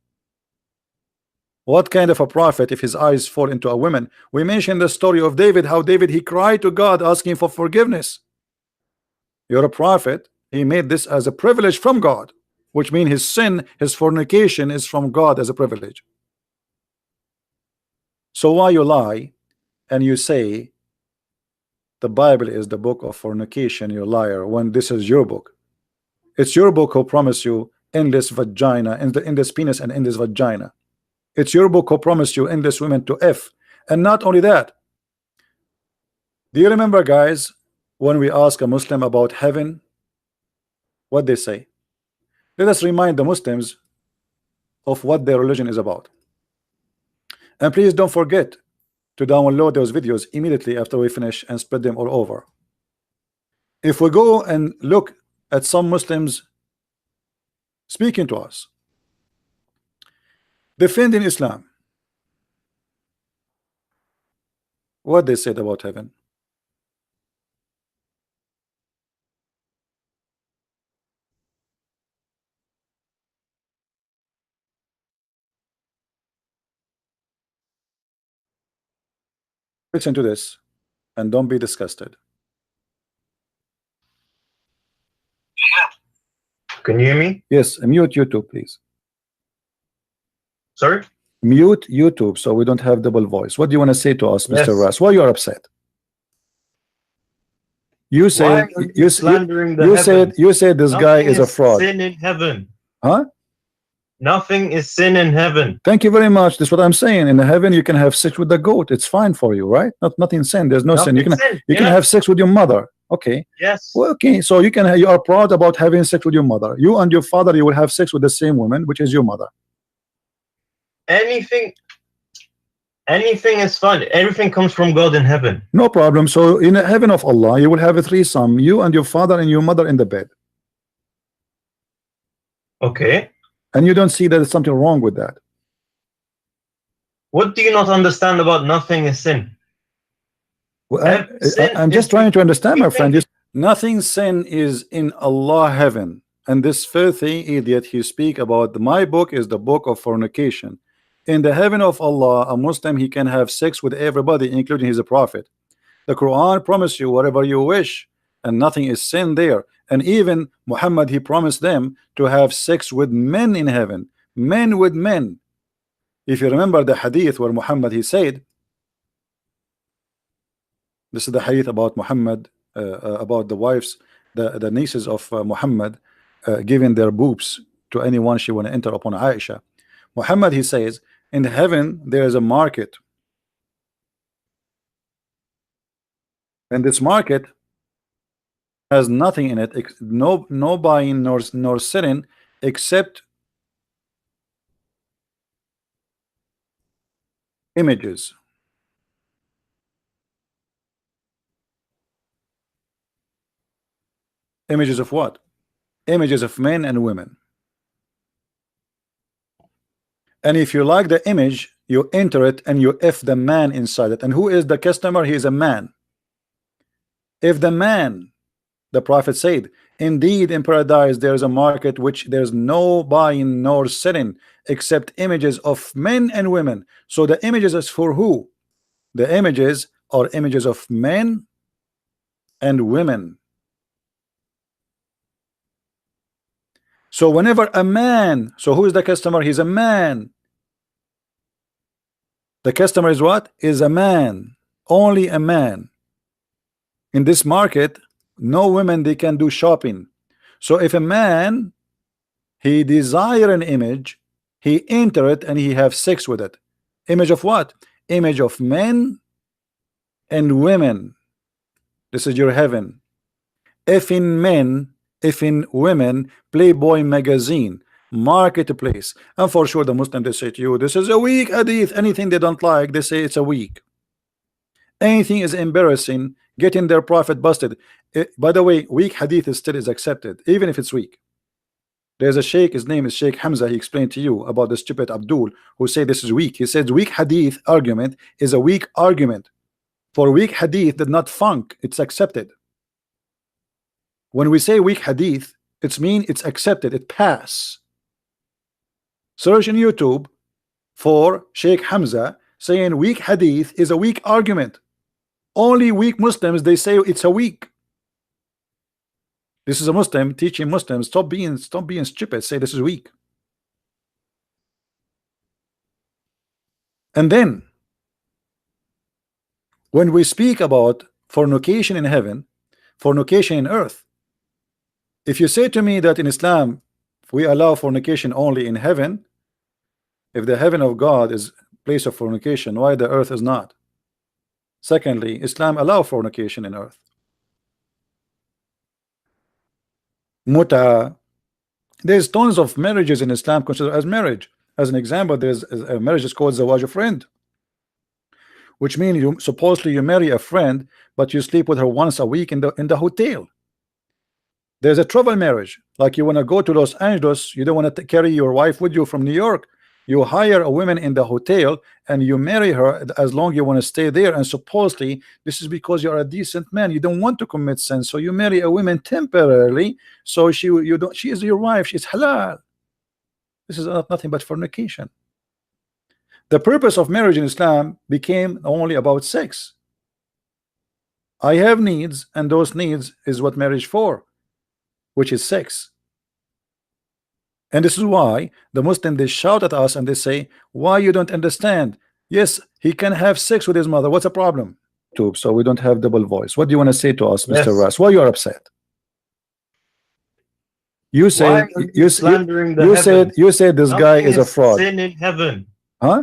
What kind of a prophet if his eyes fall into a woman? We mentioned the story of David, how David, he cried to God asking for forgiveness. You're a prophet, he made this as a privilege from God, which means his sin, his fornication is from God as a privilege. So why you lie and you say the Bible is the book of fornication, you liar, when this is your book? It's your book who promised you endless vagina, endless penis and endless vagina. It's your book who promised you endless women to F. And not only that, do you remember, guys, when we ask a Muslim about heaven, what they say? Let us remind the Muslims of what their religion is about. And please don't forget to download those videos immediately after we finish and spread them all over. If we go and look at some Muslims speaking to us, defending Islam, what they said about heaven. Listen to this and don't be disgusted. Can you hear me? Yes, mute YouTube, please. Sorry? Mute YouTube so we don't have double voice. What do you want to say to us, Yes. Mr. Ras? Why you are upset? You Why said are you slandering the you said this guy Nothing is a fraud. Sin in heaven. Huh? Nothing is sin in heaven. Thank you very much. That's what I'm saying. In heaven you can have sex with the goat. It's fine for you, right? Nothing sin. There's no sin. You Nothing can sin. can have sex with your mother. Okay. Yes. Well, okay. So you are proud about having sex with your mother. You and your father, you will have sex with the same woman, which is your mother. Anything is fine. Everything comes from God in heaven. No problem. So in the heaven of Allah, you will have a threesome, you and your father and your mother in the bed. Okay. And you don't see that there's something wrong with that. What do you not understand about nothing is sin? Well, Sin I'm is just trying to understand, my everything- friend. Nothing sin is in Allah heaven. And this filthy idiot, he speak about my book is the book of fornication. In the heaven of Allah, a Muslim, he can have sex with everybody, including his prophet. The Quran promises you whatever you wish, and nothing is sin there. And even Muhammad, he promised them to have sex with men in heaven, men with men. If you remember the hadith where Muhammad, he said, this is the hadith about Muhammad, about the wives, the nieces of Muhammad, giving their boobs to anyone she want to enter upon Aisha. Muhammad, he says, in heaven there is a market, and this market has nothing in it, no buying nor selling, except images. Images of what? Images of men and women. And if you like the image, you enter it and you F the man inside it. And who is the customer? He is a man. If the man, the prophet said, indeed in paradise there is a market which there's no buying nor selling except images of men and women. So the images is for who? The images are images of men and women. So whenever a man, so who is the customer? He's a man. The customer is what? Is a man. Only a man. In this market, no women, they can do shopping. So if a man, he desire an image, he enter it and he have sex with it. Image of what? Image of men and women. This is your heaven. If in men, if in women, Playboy magazine, marketplace. And for sure the Muslim, they say to you, this is a weak hadith. Anything they don't like, they say it's a weak. Anything is embarrassing, getting their prophet busted. By the way, weak hadith is still accepted, even if it's weak. There's a sheikh, his name is Sheikh Hamza. He explained to you about the stupid Abdul who said this is weak. He said weak hadith argument is a weak argument. For weak hadith did not funk, it's accepted. When we say weak hadith, it's mean it's accepted, it pass. Search in YouTube for Sheikh Hamza saying weak hadith is a weak argument. Only weak Muslims, they say it's a weak. This is a Muslim teaching Muslims, stop being stupid, say this is weak. And then when we speak about fornication in heaven, fornication in earth, if you say to me that in Islam we allow fornication only in heaven, if the heaven of God is place of fornication, why the earth is not? Secondly, Islam allow fornication in earth. Muta, there's tons of marriages in Islam considered as marriage. As an example, there's a marriage is called zawaj a friend, which means you supposedly you marry a friend, but you sleep with her once a week in the hotel. There's a travel marriage, like you want to go to Los Angeles, you don't want to carry your wife with you from New York. You hire a woman in the hotel and you marry her as long as you want to stay there, and supposedly this is because you're a decent man, you don't want to commit sin, so you marry a woman temporarily, so she is your wife, she's halal. This is nothing but fornication. The purpose of marriage in Islam became only about sex. I have needs, and those needs is what marriage for, which is sex. And this is why the Muslim, they shout at us and they say, why you don't understand? Yes, he can have sex with his mother, what's the problem? So we don't have double voice. What do you want to say to us, Mr. Ras? Why you are upset? You said you said this guy is a fraud. Sin in heaven. Huh?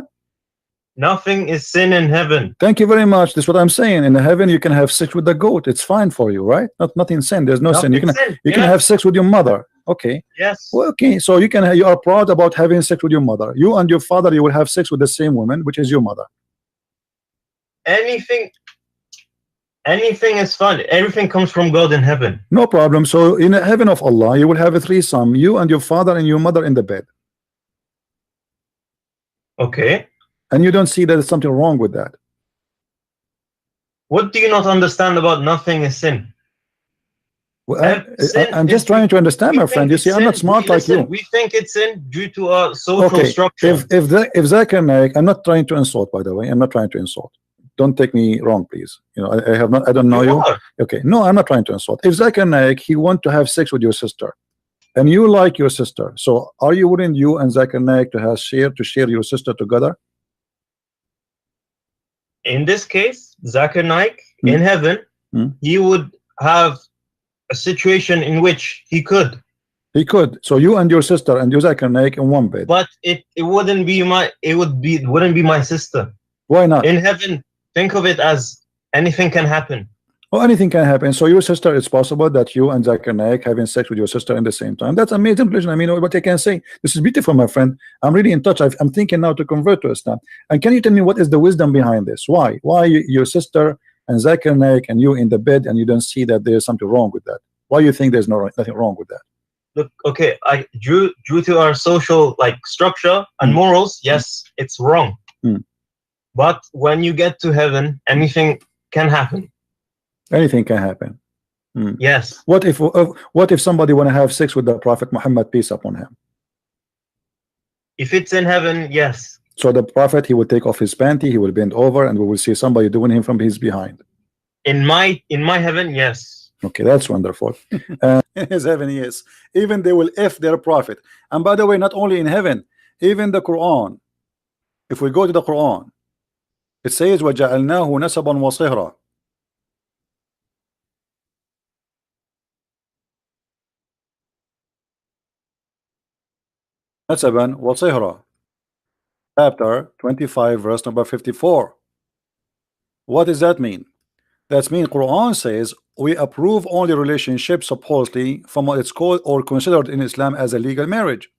Nothing is sin in heaven. Thank you very much. This is what I'm saying. In the heaven you can have sex with the goat. It's fine for you, right? Nothing sin. There's no sin. You can have sex with your mother. Okay. Yes. Well, okay. So you are proud about having sex with your mother. You and your father, you will have sex with the same woman, which is your mother. Anything is fun. Everything comes from God in heaven. No problem. So in the heaven of Allah, you will have a threesome. You and your father and your mother in the bed. Okay. And you don't see that there's something wrong with that. What do you not understand about nothing is sin? Well, I'm just trying to understand, my friend. You see, I'm not smart like you. We think it's sin due to our social structure. If Zakir Naik, I'm not trying to insult, by the way. I'm not trying to insult. Don't take me wrong, please. You know, I don't know you. Okay, no, I'm not trying to insult. If Zakir Naik, he want to have sex with your sister, and you like your sister, so are you willing, you and Zakir Naik, to share your sister together? In this case, Zakir Naik in heaven, he would have a situation in which he could. So you and your sister and you Zakir Naik in one bed. But it wouldn't be my sister. Why not? In heaven, think of it as anything can happen. Oh, anything can happen. So your sister, it's possible that you and Zakir Naik having sex with your sister in the same time. That's amazing. I mean, what I can say. This is beautiful, my friend. I'm really in touch. I'm thinking now to convert to Islam. And can you tell me what is the wisdom behind this? Why your sister and Zakir Naik and you in the bed and you don't see that there's something wrong with that? Why you think there's nothing wrong with that? Look, okay, due to our social structure and morals, yes, it's wrong. But when you get to heaven, anything can happen. Anything can happen. Yes. What if somebody want to have sex with the Prophet Muhammad, peace upon him? If it's in heaven, yes. So the Prophet, he will take off his panty, he will bend over, and we will see somebody doing him from his behind. In my heaven, yes. Okay, that's wonderful. In his heaven, yes. Even they will F their Prophet. And by the way, not only in heaven, even the Quran. If we go to the Quran, it says وَجَعَلْنَاهُ نَسَبًا وَصِهْرًا. نسبًا وصهرًا. Chapter 25, verse number 54. What does that mean? That means Quran says we approve only relationships supposedly from what it's called or considered in Islam as a legal marriage.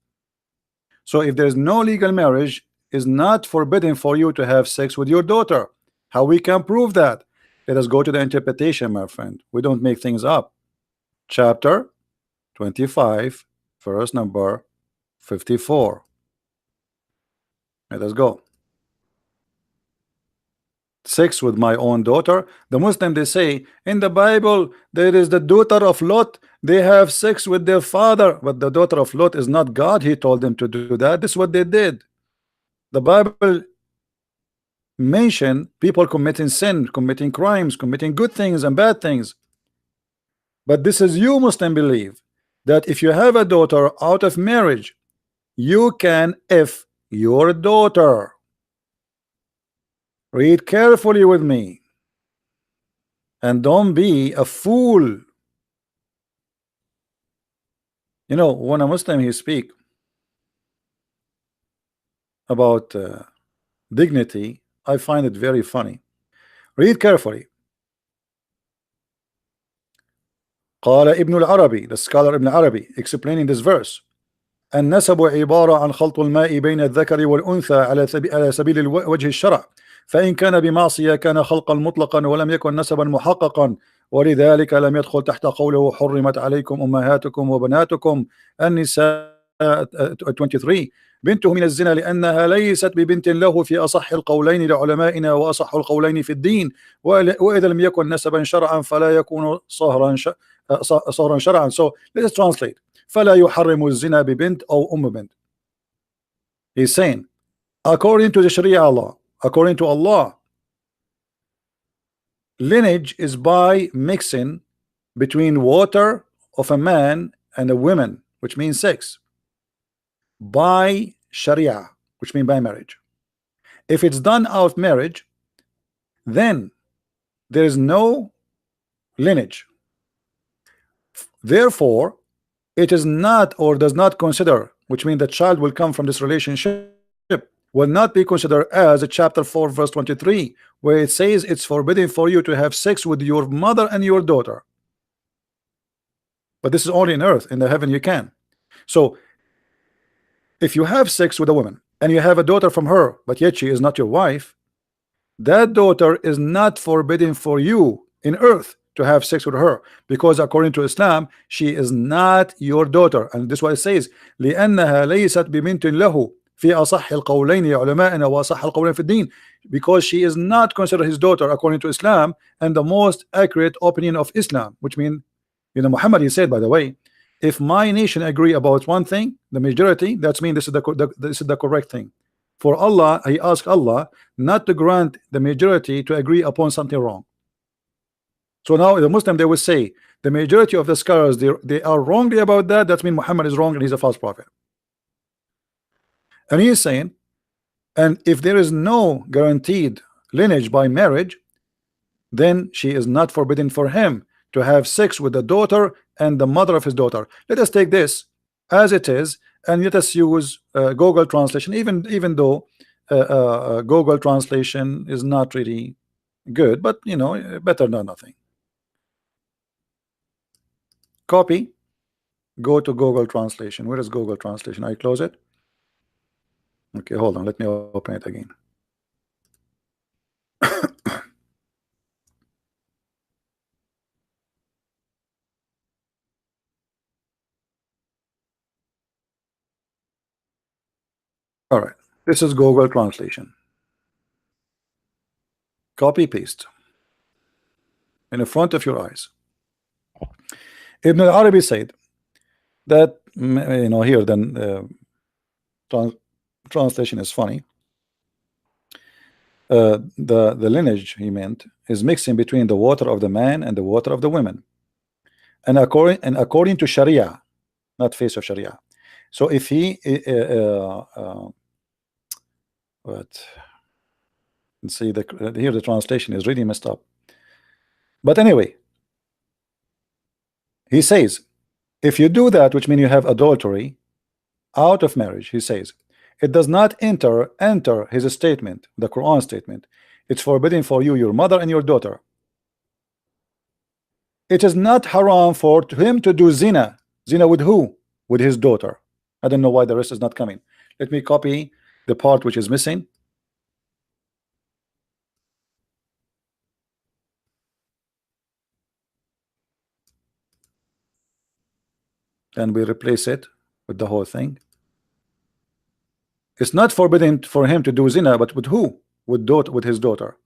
So if there's no legal marriage, it's not forbidden for you to have sex with your daughter. How we can prove that? Let us go to the interpretation, my friend. We don't make things up. Chapter 25, verse number 54. Let us go. Sex with my own daughter. The Muslim, they say in the Bible there is the daughter of Lot, they have sex with their father, but the daughter of Lot is not God. He told them to do that. This is what they did. The Bible mention people committing sin, committing crimes, committing good things and bad things. But this is you Muslim believe that if you have a daughter out of marriage, you can F your daughter. Read carefully with me and don't be a fool. You know, when a Muslim he speak about dignity, I find it very funny. Read carefully. قال ابن العربي, the scholar Ibn Arabi, explaining this verse: النسب عبارة عن خلط الماء بين الذكر والأنثى على سبيل وجه الشرع، فإن كان بمعصية كان خلقا مطلقا ولم يكن نسبا محققا، ولذلك لم يدخل تحت قوله حرمت عليكم أمهاتكم وبناتكم النساء 23 بنته من الزنا لأنها ليست ببنت له في أصح القولين لعلمائنا وأصح القولين في الدين، وإذا لم يكن نسبا شرعا فلا يكون صهرا شرعا. So let's translate. فلا يحرم الزنا ببنت أو بنت. He's saying according to the Sharia law, according to Allah, lineage is by mixing between water of a man and a woman, which means sex, by Sharia, which means by marriage. If it's done out of marriage, then there is no lineage. Therefore, it is not or does not consider, which means the child will come from this relationship, will not be considered as a chapter 4 verse 23, where it says it's forbidden for you to have sex with your mother and your daughter. But this is only in earth. In the heaven you can. So if you have sex with a woman and you have a daughter from her, but yet she is not your wife, that daughter is not forbidden for you in earth to have sex with her, because according to Islam she is not your daughter. And this is what it says: لأنها ليست ببنت له في أصح القولين علماءنا وأصح القولين في الدين, because she is not considered his daughter according to Islam and the most accurate opinion of Islam, which means, you know, Muhammad, he said, by the way, if my nation agree about one thing, the majority, that's mean this is the correct thing. For Allah, he asked Allah not to grant the majority to agree upon something wrong. So now the Muslim, they will say the majority of the scholars, they are wrongly about that. That means Muhammad is wrong and he's a false prophet. And he is saying, and if there is no guaranteed lineage by marriage, then she is not forbidden for him to have sex with the daughter and the mother of his daughter. Let us take this as it is and let us use Google translation, even though Google translation is not really good, but you know, better than nothing. Copy, go to Google translation. Where is Google translation? I close it. Okay, hold on, let me open it again. All right, this is Google translation. Copy paste in front of your eyes. Ibn al-Arabi said that, you know, here then translation is funny. The lineage he meant is mixing between the water of the man and the water of the women, and according to Sharia, not face of Sharia. So if he what, let's see, here the translation is really messed up, but anyway, he says if you do that, which means you have adultery out of marriage, he says it does not enter his statement, the Quran statement. It's forbidden for you, your mother and your daughter. It is not haram for him to do zina. Zina with who? With his daughter. I don't know why the rest is not coming. Let me copy the part which is missing. And we replace it with the whole thing. It's not forbidden for him to do zina, but with who? With his daughter.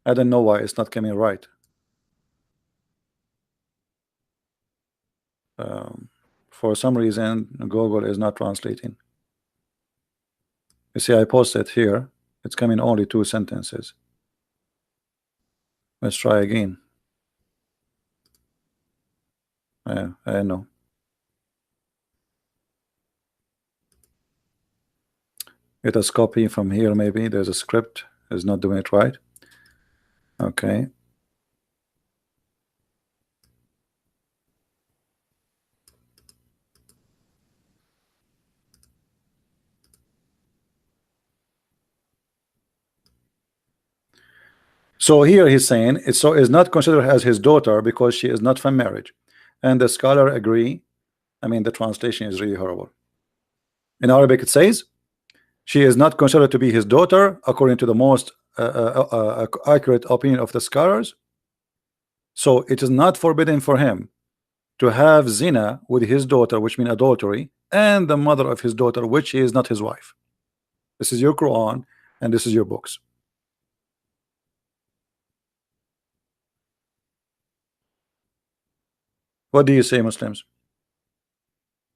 I don't know why it's not coming right. For some reason Google is not translating. You see, I posted here, it's coming only 2 sentences. Let's try again. I know. Let us copy from here. Maybe there's a script is not doing it right. Okay. So here he's saying it's so is not considered as his daughter because she is not from marriage, and the scholar agree. I mean, the translation is really horrible. In Arabic it says she is not considered to be his daughter according to the most accurate opinion of the scholars. So it is not forbidden for him to have zina with his daughter, which means adultery, and the mother of his daughter, which is not his wife. This is your Quran and this is your books. What do you say, Muslims?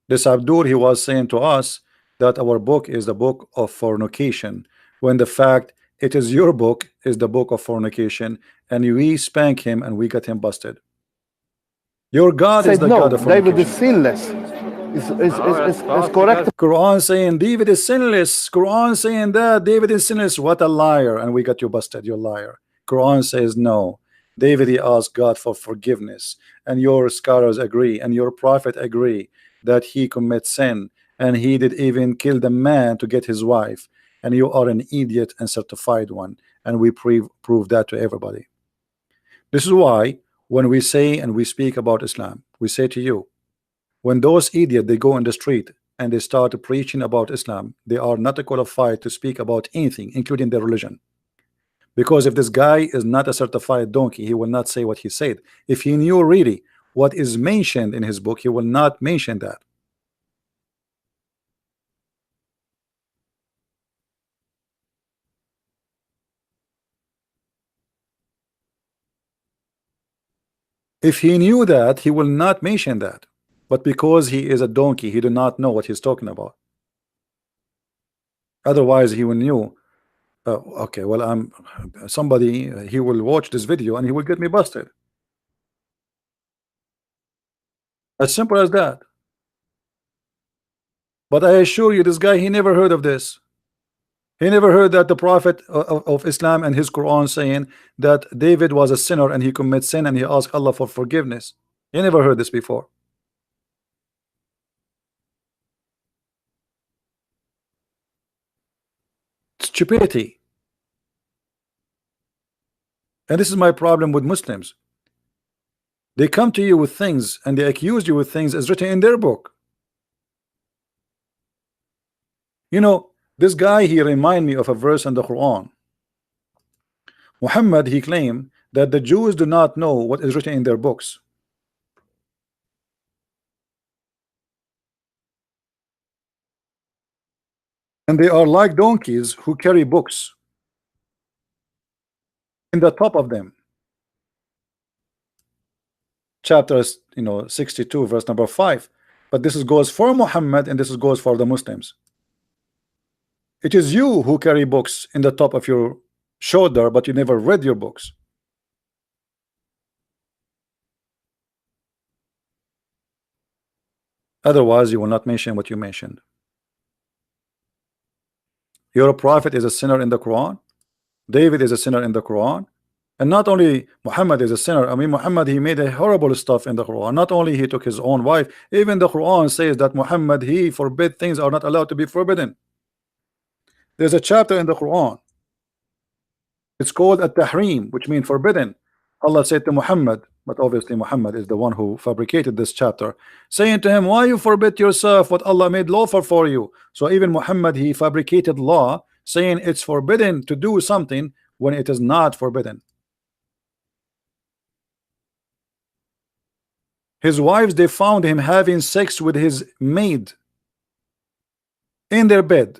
This Abdul, he was saying to us that our book is the book of fornication, when the fact it is your book is the book of fornication, and we spank him and we got him busted. Your God is the God of fornication. David is sinless. Is correct. Quran saying David is sinless. Quran saying that David is sinless. What a liar! And we got you busted. You're a liar. Quran says no. David, he asked God for forgiveness, and your scholars agree, and your prophet agree that he commits sin, and he did even kill the man to get his wife. And you are an idiot and certified one, and we prove that to everybody. This is why when we say and we speak about Islam, we say to you, when those idiots they go in the street and they start preaching about Islam, they are not qualified to speak about anything, including their religion. Because if this guy is not a certified donkey, he will not say what he said. If he knew really what is mentioned in his book, he will not mention that. If he knew that, he will not mention that. But because he is a donkey, he do not know what he's talking about. Otherwise, he will knew. Okay, well, I'm somebody. He will watch this video and he will get me busted. As simple as that. But I assure you, this guy, he never heard of this. He never heard that the Prophet of Islam and his Quran saying that David was a sinner and he commits sin and he asked Allah for forgiveness. He never heard this before. Stupidity. And this is my problem with Muslims. They come to you with things and they accuse you with things as written in their book. You know, this guy, he remind me of a verse in the Quran. Muhammad, he claimed that the Jews do not know what is written in their books. And they are like donkeys who carry books in the top of them. Chapter 62 verse number 5. But this goes for Muhammad and this goes for the Muslims. It is you who carry books in the top of your shoulder, but you never read your books. Otherwise you will not mention what you mentioned. Your prophet is a sinner in the Quran. David is a sinner in the Quran. And not only Muhammad is a sinner. I mean, Muhammad, he made a horrible stuff in the Quran. Not only he took his own wife, even the Quran says that Muhammad, he forbid things are not allowed to be forbidden. There's a chapter in the Quran. It's called At-Tahrim, which means forbidden. Allah said to Muhammad, but obviously Muhammad is the one who fabricated this chapter, saying to him, why you forbid yourself what Allah made lawful for you? So even Muhammad, he fabricated law saying it's forbidden to do something when it is not forbidden. His wives, they found him having sex with his maid in their bed.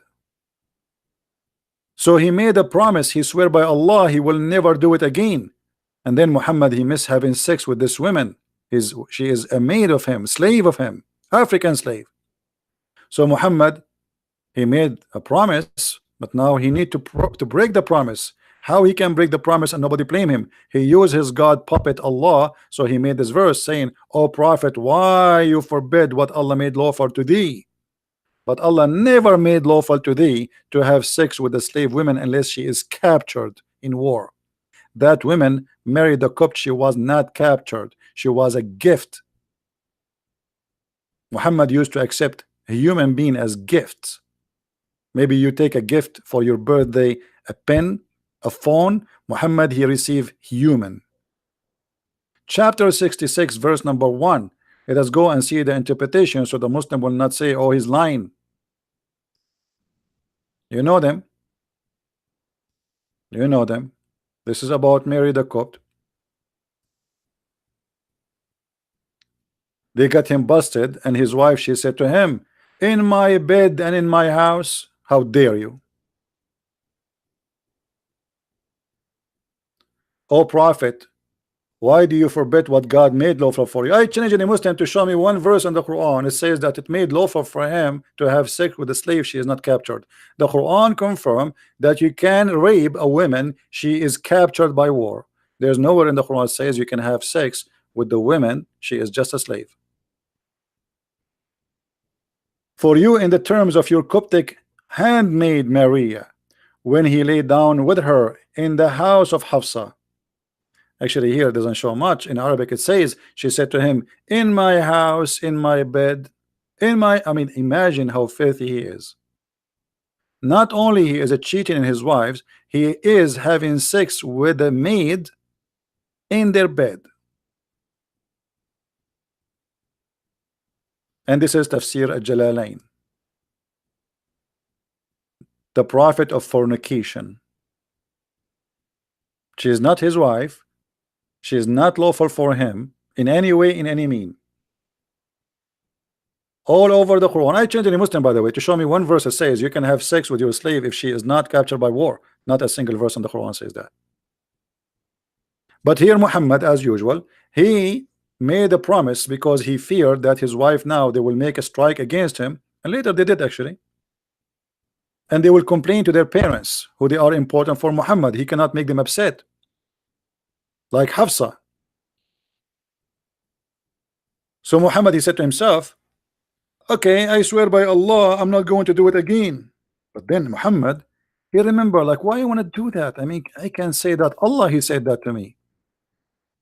So he made a promise, he swear by Allah he will never do it again. And then Muhammad, he missed having sex with this woman. She is a maid of him, slave of him, African slave. So Muhammad, he made a promise, but now he need to break the promise. How he can break the promise and nobody blame him? He used his God puppet Allah. So he made this verse saying, "O Prophet, why you forbid what Allah made lawful to thee?" But Allah never made lawful to thee to have sex with a slave woman unless she is captured in war. That woman married the Copt, she was not captured, she was a gift. Muhammad used to accept a human being as gifts. Maybe you take a gift for your birthday, a pen, a phone. Muhammad, he received human. Chapter 66 verse number 1. Let us go and see the interpretation so the Muslim will not say, oh, he's lying. You know them. You know them. This is about Mary the Copt. They got him busted, and his wife, she said to him, in my bed and in my house, how dare you? O Prophet, why do you forbid what God made lawful for you? I challenge any Muslim to show me one verse in the Quran. It says that it made lawful for him to have sex with a slave she is not captured. The Quran confirms that you can rape a woman she is captured by war. There's nowhere in the Quran that says you can have sex with the woman she is just a slave. For you, in the terms of your Coptic handmaid Maria, when he lay down with her in the house of Hafsa. Actually, here it doesn't show much. In Arabic, it says she said to him, in my house, in my bed, I mean, imagine how filthy he is. Not only he is a cheating in his wives, he is having sex with a maid in their bed. And this is Tafsir al-Jalalain. The prophet of fornication. She is not his wife. She is not lawful for him in any way, in any mean. All over the Quran. I challenge any Muslim, by the way, to show me one verse that says you can have sex with your slave if she is not captured by war. Not a single verse in the Quran says that. But here Muhammad, as usual, he made a promise because he feared that his wife, now they will make a strike against him, and later they did actually. And they will complain to their parents, who they are important for Muhammad. He cannot make them upset. Like Hafsa. So Muhammad, he said to himself, okay, I swear by Allah, I'm not going to do it again. But then Muhammad, he remember, like, why you want to do that? I mean, I can say that Allah, he said that to me.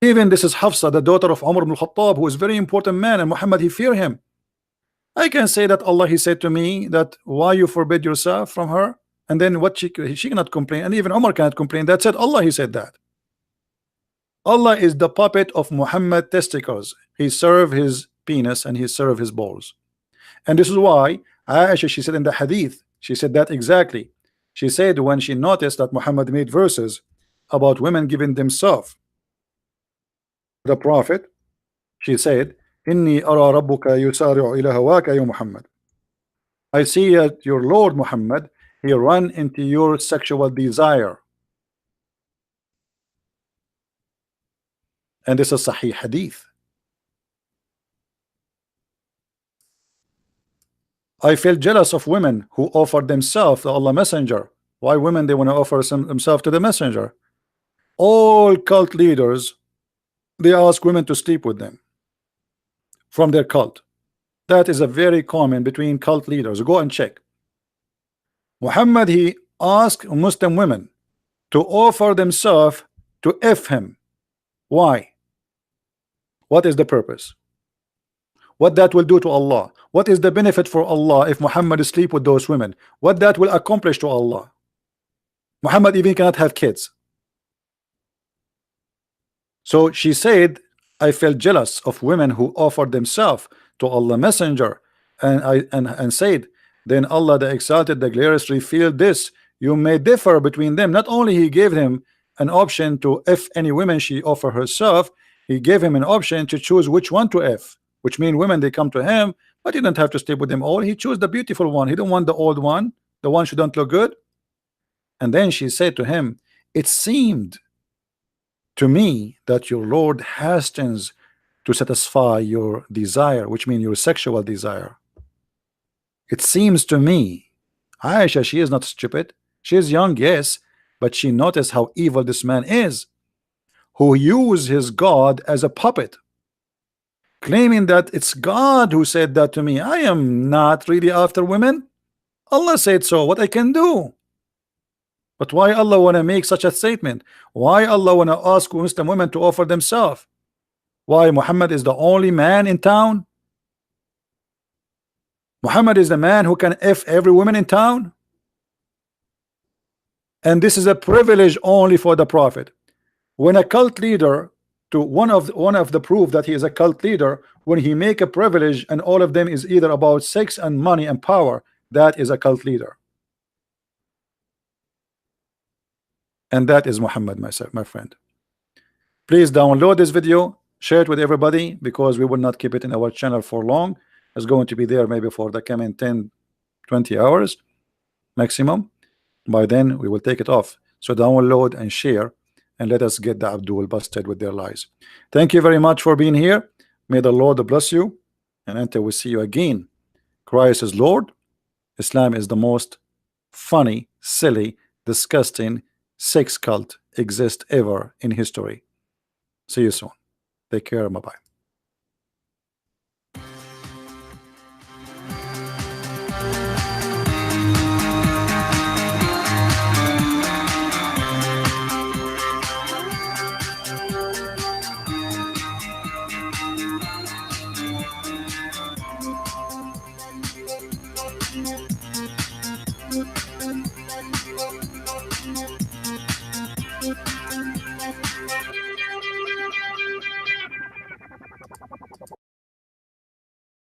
Even this is Hafsa, the daughter of Umar ibn al-Khattab, who is a very important man, and Muhammad, he fear him. I can say that Allah, he said to me that why you forbid yourself from her, and then what she cannot complain, and even Umar cannot complain. That said, Allah, he said that. Allah is the puppet of Muhammad testicles. He served his penis and he served his balls. And this is why Aisha, she said in the hadith, she said that exactly. She said when she noticed that Muhammad made verses about women giving themselves the Prophet, she said, Inni ara rabbuka yusari'u ila hawaka ya Muhammad. I see that your Lord Muhammad, he run into your sexual desire. And this is Sahih Hadith. I feel jealous of women who offer themselves to Allah Messenger. Why women, they want to offer themselves to the Messenger? All cult leaders, they ask women to sleep with them from their cult. That is a very common between cult leaders. Go and check. Muhammad, he asked Muslim women to offer themselves to F him. Why? What is the purpose? What that will do to Allah? What is the benefit for Allah if Muhammad sleep with those women? What that will accomplish to Allah? Muhammad even cannot have kids. So she said, I felt jealous of women who offered themselves to Allah Messenger, and said, then Allah the Exalted, the Glorious, revealed this. You may differ between them. Not only he gave him an option to if any women she offer herself, he gave him an option to choose which one to F. which means women, they come to him, but he didn't have to sleep with them all. He chose the beautiful one. He didn't want the old one, the one who don't look good. And then she said to him, it seemed to me that your Lord hastens to satisfy your desire, which means your sexual desire. It seems to me. Aisha, she is not stupid. She is young, yes, but she noticed how evil this man is, who used his God as a puppet, claiming that it's God who said that to me. I am not really after women. Allah said so. What I can do? But why Allah want to make such a statement? Why Allah want to ask Muslim women to offer themselves? Why Muhammad is the only man in town? Muhammad is the man who can F every woman in town? And this is a privilege only for the Prophet. When a cult leader, to one of the proof that he is a cult leader, when he make a privilege and all of them is either about sex and money and power, that is a cult leader. And that is Muhammad, my friend. Please download this video, share it with everybody, because we will not keep it in our channel for long. It's going to be there maybe for the coming 10-20 hours maximum. By then we will take it off. So download and share, and let us get the Abdul busted with their lies. Thank you very much for being here. May the Lord bless you, and until we see you again, Christ is Lord. Islam is the most funny, silly, disgusting sex cult exist ever in history. See you soon. Take care. Bye-bye.